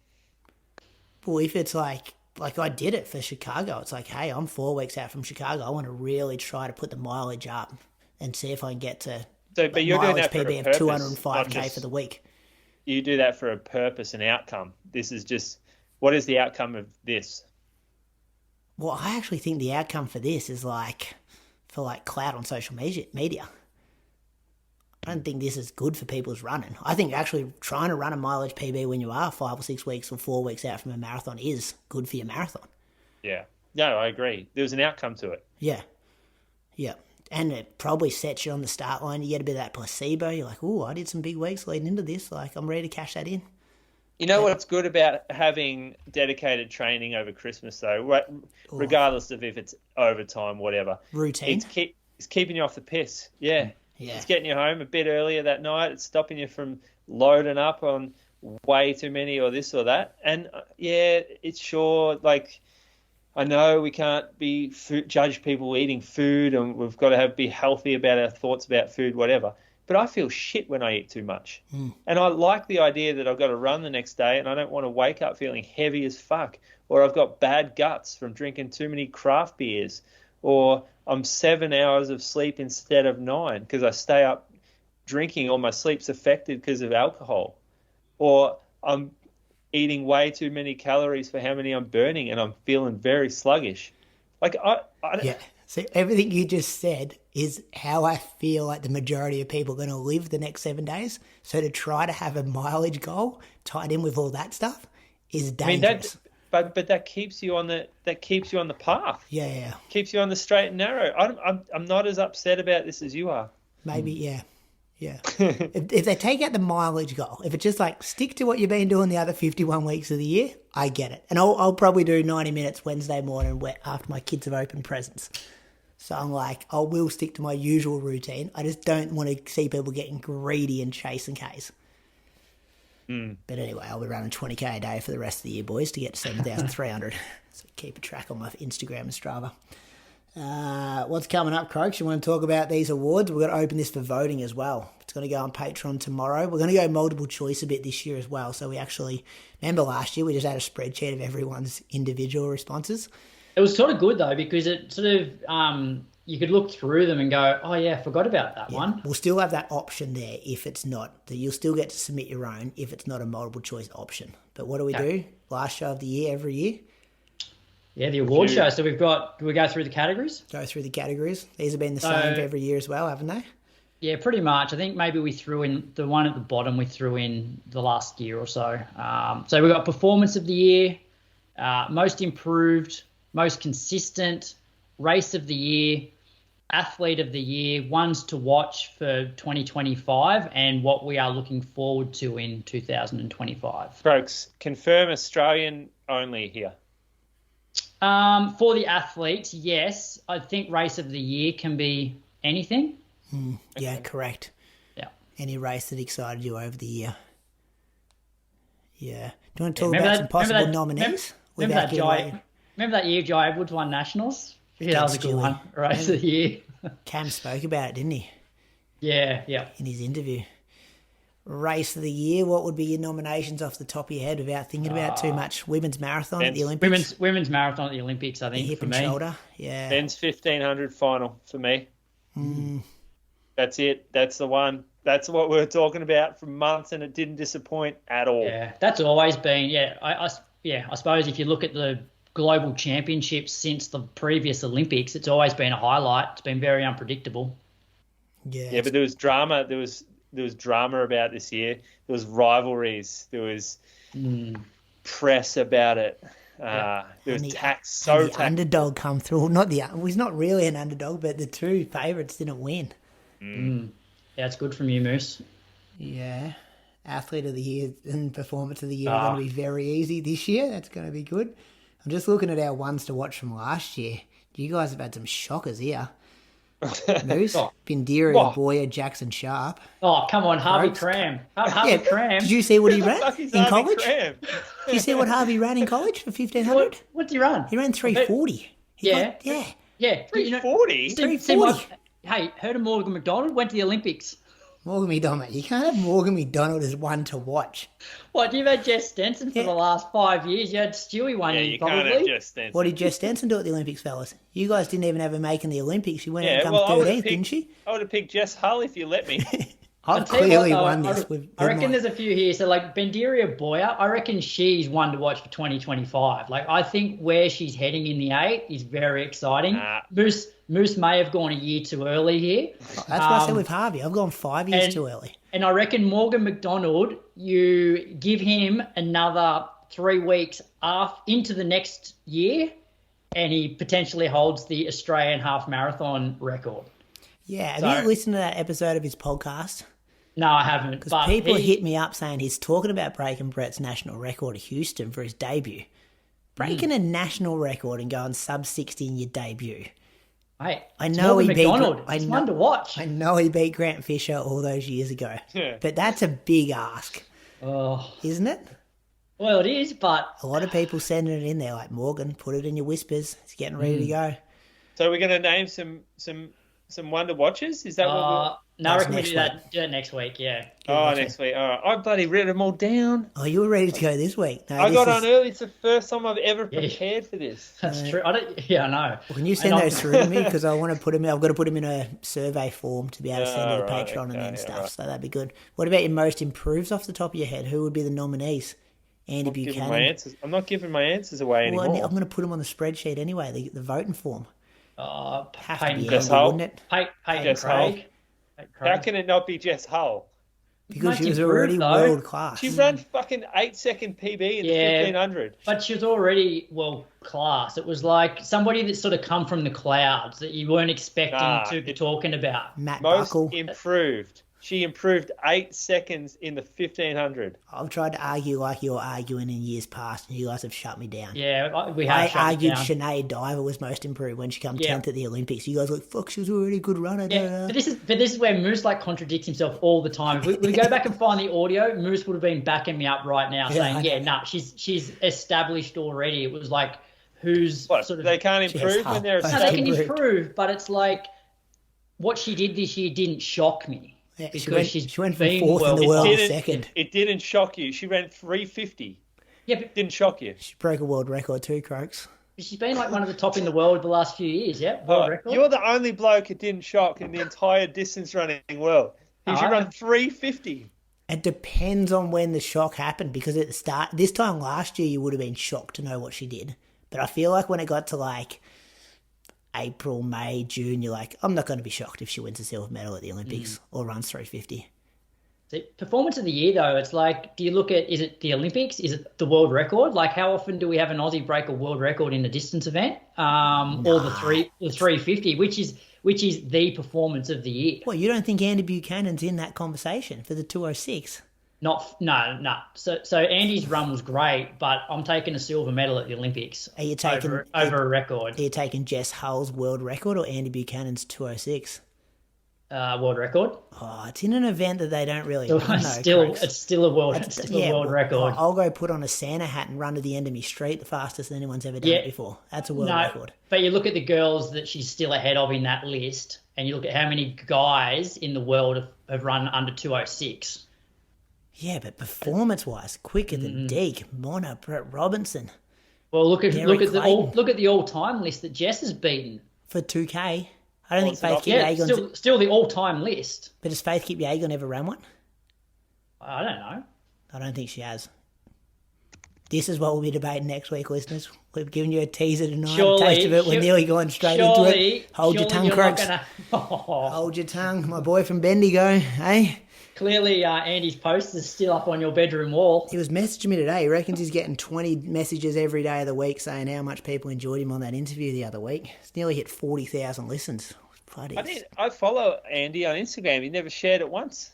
Well, if it's like I did it for Chicago. It's like, hey, I'm 4 weeks out from Chicago. I want to really try to put the mileage up and see if I can get to but you're doing that for PB a purpose, of 205k for the week. You do that for a purpose and outcome. This is just, what is the outcome of this? Well, I actually think the outcome for this is for clout on social media. I don't think this is good for people's running. I think actually trying to run a mileage PB when you are 5 or 6 weeks or 4 weeks out from a marathon is good for your marathon. Yeah. No, I agree. There's an outcome to it. Yeah. Yeah. And it probably sets you on the start line. You get a bit of that placebo. You're like, oh, I did some big weeks leading into this. Like, I'm ready to cash that in. You know what's good about having dedicated training over Christmas, though, regardless of if it's overtime, whatever. Routine. It's keeping you off the piss. Yeah. Yeah. It's getting you home a bit earlier that night. It's stopping you from loading up on way too many or this or that. And, it's sure, I know we can't judge people eating food, and we've got to be healthy about our thoughts about food, whatever. But I feel shit when I eat too much. And I like the idea that I've got to run the next day and I don't want to wake up feeling heavy as fuck, or I've got bad guts from drinking too many craft beers, or I'm 7 hours of sleep instead of 9 because I stay up drinking or my sleep's affected because of alcohol, or I'm eating way too many calories for how many I'm burning and I'm feeling very sluggish. Yeah. So everything you just said is how I feel like the majority of people are going to live the next 7 days. So to try to have a mileage goal tied in with all that stuff is dangerous. But that keeps you on the path. Yeah. Keeps you on the straight and narrow. I'm not as upset about this as you are. Maybe, yeah. If they take out the mileage goal, if it's just stick to what you've been doing the other 51 weeks of the year, I get it. And I'll probably do 90 minutes Wednesday morning after my kids have opened presents. So I'm I will stick to my usual routine. I just don't want to see people getting greedy and chasing Ks. But anyway, I'll be running 20k a day for the rest of the year, boys, to get to 7,300. So keep a track on my Instagram and Strava. What's coming up, Croaks? You want to talk about these awards? We're going to open this for voting as well. It's going to go on Patreon tomorrow. We're going to go multiple choice a bit this year as well. So we actually, remember last year, we just had a spreadsheet of everyone's individual responses. It was sort of good, though, because it sort of, you could look through them and go, oh, yeah, I forgot about that one. We'll still have that option there if it's not. You'll still get to submit your own if it's not a multiple choice option. But what do we do? Last show of the year, every year? Yeah, the award show. So we've got, do we go through the categories? Go through the categories. These have been the same for every year as well, haven't they? Yeah, pretty much. I think maybe we threw in the one at the bottom, we threw in the last year or so. So we've got performance of the year, most improved, most consistent, race of the year, athlete of the year, ones to watch for 2025, and what we are looking forward to in 2025. Folks, confirm Australian only here. For the athletes, yes. I think race of the year can be anything. Yeah, correct. Yeah. Any race that excited you over the year? Yeah. Do you want to talk about some possible nominees? Remember that year Jai Edwards won Nationals? Yeah, that was a good one. Race of the year. Cam spoke about it, didn't he? Yeah. In his interview. Race of the year, what would be your nominations off the top of your head without thinking about too much? Women's marathon at the Olympics? Women's marathon at the Olympics, I think, hip for and me. shoulder, yeah. Men's 1500 final for me. That's it. That's the one. That's what we were talking about for months, and it didn't disappoint at all. Yeah, that's always been, I suppose if you look at the global championships since the previous Olympics, it's always been a highlight. It's been very unpredictable. Yeah, but there was drama. There was drama about this year. There was rivalries. There was press about it. There was tax. Underdog come through. He's not really an underdog, but the two favourites didn't win. Yeah, it's good from you, Moose. Yeah. Athlete of the year and performance of the year are going to be very easy this year. That's going to be good. I'm just looking at our ones to watch from last year. You guys have had some shockers here. Moose, Bindira, Boyer, Jackson Sharp. Oh, come on, Harvey Cram. Harvey Cram. Did you see what he ran in college? Cram? Did you see what Harvey ran in college for 1500? What did he run? He ran 340. Yeah. 340? 340. Hey, heard of Morgan McDonald? Went to the Olympics. Morgan McDonald. You can't have Morgan McDonald as one to watch. What, you've had Jess Stenson for the last 5 years. You had Stewie one year, probably. Can't have Jess Stenson. What did Jess Stenson do at the Olympics, fellas? You guys didn't even have her making the Olympics. She went out and come 13th, didn't she? I would have picked Jess Hull if you let me. I've clearly won this. I reckon there's a few here. So, like, Bendiria Boyer, I reckon she's one to watch for 2025. Like, I think where she's heading in the 8 is very exciting. Moose may have gone a year too early here. That's what I said with Harvey. I've gone 5 years too early. And I reckon Morgan McDonald, you give him another 3 weeks into the next year, and he potentially holds the Australian half marathon record. Yeah, have you listened to that episode of his podcast? No, I haven't. Because people hit me up saying he's talking about breaking Brett's national record at Houston for his debut. Breaking a national record and going sub-60 in your debut. Hey, I know he beat McDonald. It's one to watch. I know he beat Grant Fisher all those years ago. Yeah. But that's a big ask. Oh. Isn't it? Well, it is, but... A lot of people sending it in there like, Morgan, put it in your whispers. It's getting ready to go. So we're going to name some wonder watches? Is that what we're... No, I reckon we do that next week, yeah. Next week. All right. I bloody written them all down. Oh, you were ready to go this week. No, I got on early. It's the first time I've ever prepared for this. That's true. I know. Well, can you send those through to me? Because I want to put them. I've got to put them in a survey form to be able to send to the Patreon and then stuff. Right. So that'd be good. What about your most improves off the top of your head? Who would be the nominees? Andy Buchanan. I'm not giving my answers away anymore. I'm going to put them on the spreadsheet anyway. The voting form. Peyton Jess Hull, wouldn't it? Peyton Craig. How can it not be Jess Hull? Because she was already world class. She ran fucking 8-second PB in the 1500. But she was already world class. It was like somebody that sort of come from the clouds that you weren't expecting to be talking about. Matt Most Buckle. improved. She improved 8 seconds in the 1500. I've tried to argue like you're arguing in years past, and you guys have shut me down. Yeah, we have. I argued Sinead Diver was most improved when she came 10th at the Olympics. You guys were like, fuck, she was already a good runner. Yeah, but this is where Moose contradicts himself all the time. If we go back and find the audio, Moose would have been backing me up right now, saying, she's established already. It was like, who's sort of they can't improve when they're established? No, they can improve, but it's like what she did this year didn't shock me. Yeah, she went from 4th in the world to 2nd. It didn't shock you. She ran 350. Yeah, but it didn't shock you. She broke a world record too, Croaks. She's been like one of the top in the world the last few years, world record. You're the only bloke it didn't shock in the entire distance running world. She ran 350. It depends on when the shock happened, because at the start, this time last year, you would have been shocked to know what she did. But I feel like when it got to like April, May, June, you're like, I'm not going to be shocked if she wins a silver medal at the Olympics or runs 350. See, performance of the year, though, it's like, do you look at, is it the Olympics? Is it the world record? Like, how often do we have an Aussie break a world record in a distance event? Or the 350, which is the performance of the year? Well, you don't think Andy Buchanan's in that conversation for the 206? No. So Andy's run was great, but I'm taking a silver medal at the Olympics. Are you taking over a record? Are you taking Jess Hull's world record or Andy Buchanan's 206? World record. Oh, it's in an event that they don't really. It's still a world record. I'll go put on a Santa hat and run to the end of my street the fastest anyone's ever done it before. That's a world record. But you look at the girls that she's still ahead of in that list, and you look at how many guys in the world have run under 206. Yeah, but performance-wise, quicker than Deke, Mona, Brett Robinson. Well, look at the all-time list that Jess has beaten for 2K. I don't think Faith Kipyegon... still the all-time list. But has Faith Kipyegon ever run one? I don't know. I don't think she has. This is what we'll be debating next week, listeners. We've given you a teaser tonight, a taste of it. We're nearly going straight into it. Hold your tongue, Croaks. Hold your tongue. My boy from Bendigo, eh? Clearly, Andy's post is still up on your bedroom wall. He was messaging me today. He reckons he's getting 20 messages every day of the week saying how much people enjoyed him on that interview the other week. It's nearly hit 40,000 listens. I follow Andy on Instagram. He never shared it once.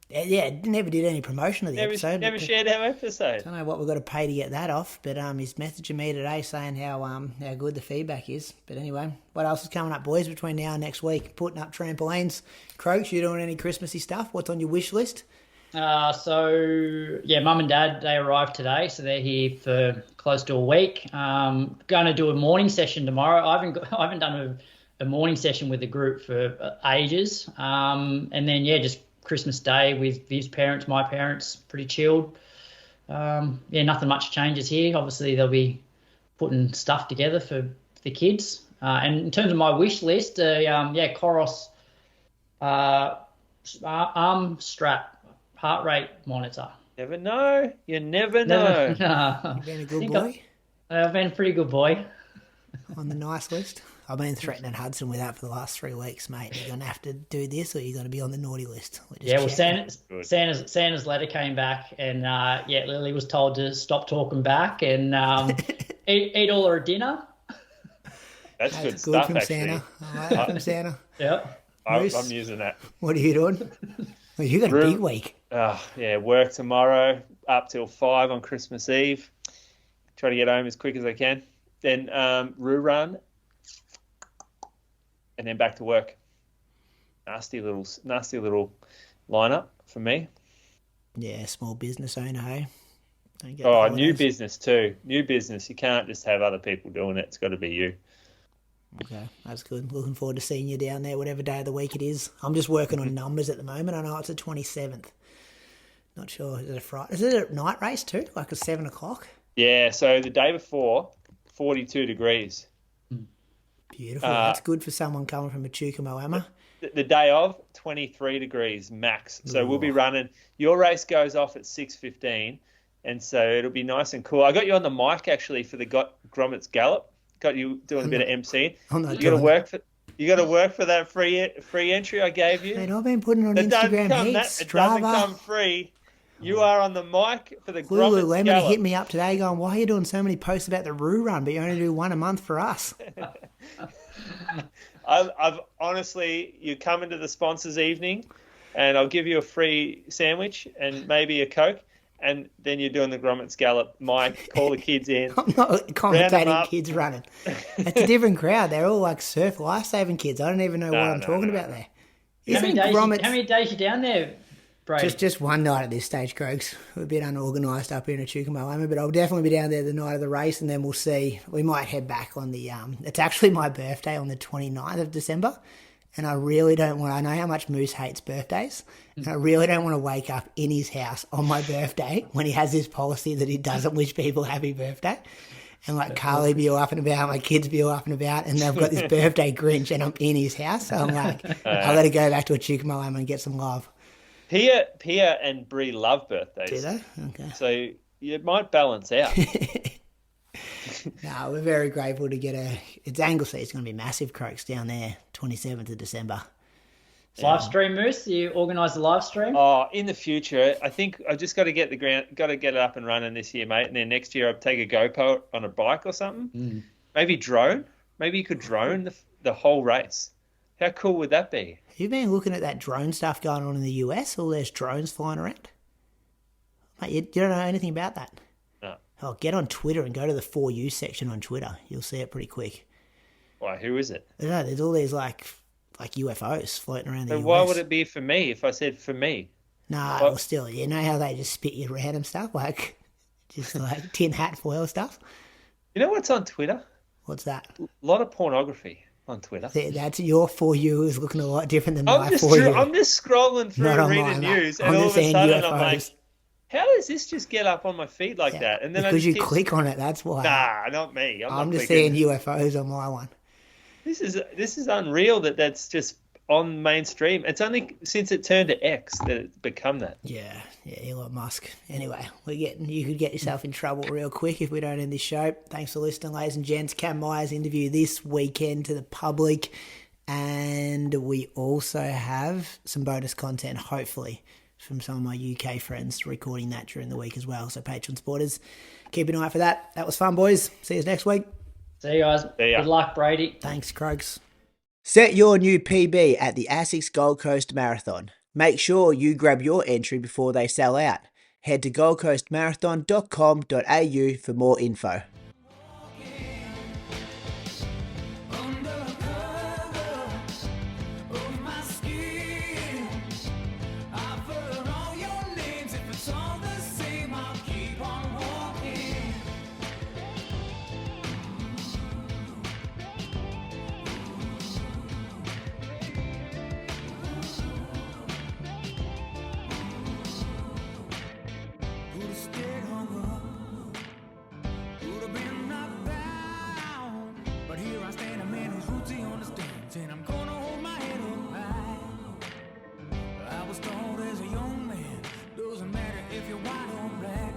Yeah, never did any promotion of the episode. Never shared our episode. I don't know what we've got to pay to get that off, but he's messaging me today saying how good the feedback is. But anyway, what else is coming up, boys, between now and next week? Putting up trampolines. Croaks, you doing any Christmassy stuff? What's on your wish list? Mum and Dad, they arrived today, so they're here for close to a week. Going to do a morning session tomorrow. I haven't done a morning session with the group for ages. And then, just Christmas Day with Viv's parents, my parents, pretty chilled. Nothing much changes here. Obviously, they'll be putting stuff together for the kids. And in terms of my wish list, Coros arm strap heart rate monitor. Never know. You never know. You've been a good boy? I've been a pretty good boy. On the nice list? I've been threatening Hudson with that for the last 3 weeks, mate. You're going to have to do this or you're going to be on the naughty list. Santa's letter came back and, Lily was told to stop talking back and eat all her dinner. That's good stuff, from actually. Santa. I like that from Santa. Yeah. I'm using that. What are you doing? Well, you got a big week. Work tomorrow up till 5 on Christmas Eve. Try to get home as quick as I can. Then Roo Run. And then back to work. Nasty little lineup for me. Yeah, small business owner, hey? New business too. New business. You can't just have other people doing it. It's got to be you. Okay, that's good. Looking forward to seeing you down there, whatever day of the week it is. I'm just working on numbers at the moment. I know it's the 27th. Not sure. Is it a Friday? Is it a night race too? Like a 7 o'clock? Yeah, so the day before, 42 degrees. Beautiful. That's good for someone coming from Echuca Moama. The day of, 23 degrees max. So we'll be running. Your race goes off at 6:15, and so it'll be nice and cool. I got you on the mic actually for the Grommets Gallop. Got you doing a bit of MC. You got to work for that free entry I gave you. Mate, I've been putting it on Instagram heaps. It doesn't come free. You are on the mic for the Grommets Lululemon Gallop. hit me up today going, why are you doing so many posts about the Roo Run, but you only do one a month for us? I've honestly, you come into the sponsors evening and I'll give you a free sandwich and maybe a Coke, and then you're doing the Grommets Gallop. Mike, call the kids in. I'm not commentating kids running. It's a different crowd. They're all like surf lifesaving kids. I don't even know what I'm talking about there. How many days you down there, Brady? Just one night at this stage, Croaks. We're a bit unorganised up here in Echuca Moama, but I'll definitely be down there the night of the race, and then we'll see. We might head back on the it's actually my birthday on the 29th of December, and I really don't want. I know how much Moose hates birthdays, and I really don't want to wake up in his house on my birthday when he has this policy that he doesn't wish people happy birthday. And like Carly be all up and about, my kids be all up and about, and they've got this birthday Grinch, and I'm in his house. So I'm like, I got to go back to Echuca Moama and get some love. Pia and Bree love birthdays. Do they? Okay. So you might balance out. No, we're very grateful to get it's Anglesey. It's going to be massive, Croaks, down there, 27th of December. So, Live stream, Moose. You organise the live stream? Oh, in the future, I think I've just got to get it up and running this year, mate. And then next year I'll take a GoPro on a bike or something. Maybe drone. Maybe you could drone the whole race. How cool would that be? You've been looking at that drone stuff going on in the US? All there's drones flying around? Mate, you don't know anything about that? No. Oh, get on Twitter and go to the For You section on Twitter. You'll see it pretty quick. Why, who is it? I don't know, there's all these like UFOs floating around the US. Why would it be for me if I said for me? No, well, still, you know how they just spit you random stuff? Like, just like tin hat foil stuff? You know what's on Twitter? What's that? A lot of pornography on Twitter. That's your For You is looking a lot different than my For You. I'm just scrolling through reading news, and all of a sudden I'm like, how does this just get up on my feed like that? And then because you click on it, that's why. Nah, not me. I'm just seeing UFOs on my one. This is unreal that's just on mainstream. It's only since it turned to X that it's become that. Yeah, Elon Musk. Anyway, you could get yourself in trouble real quick if we don't end this show. Thanks for listening, ladies and gents. Cam Myers interview this weekend to the public, and we also have some bonus content, hopefully, from some of my UK friends recording that during the week as well. So Patreon supporters, keep an eye out for that. That was fun, boys. See you next week. See you guys. Good luck, Brady. Thanks, Croaks. Set your new PB at the ASICS Gold Coast Marathon. Make sure you grab your entry before they sell out. Head to goldcoastmarathon.com.au for more info. And I'm gonna hold my head up high. I was taught as a young man, doesn't matter if you're white or black.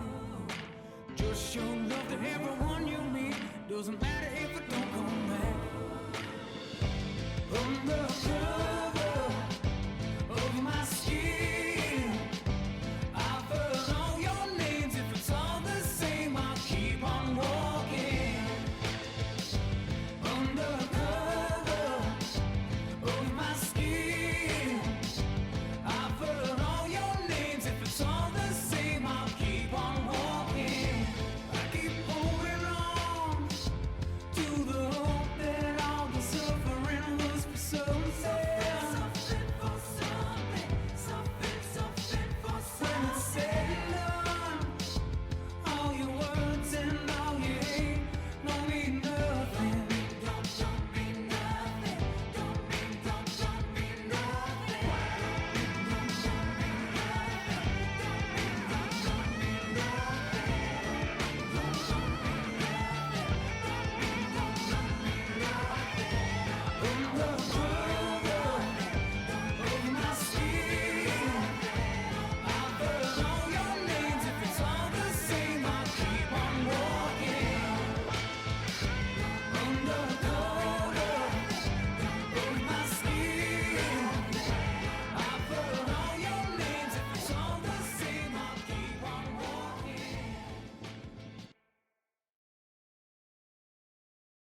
Just show love to everyone you meet, doesn't matter if it don't come back. Undercover.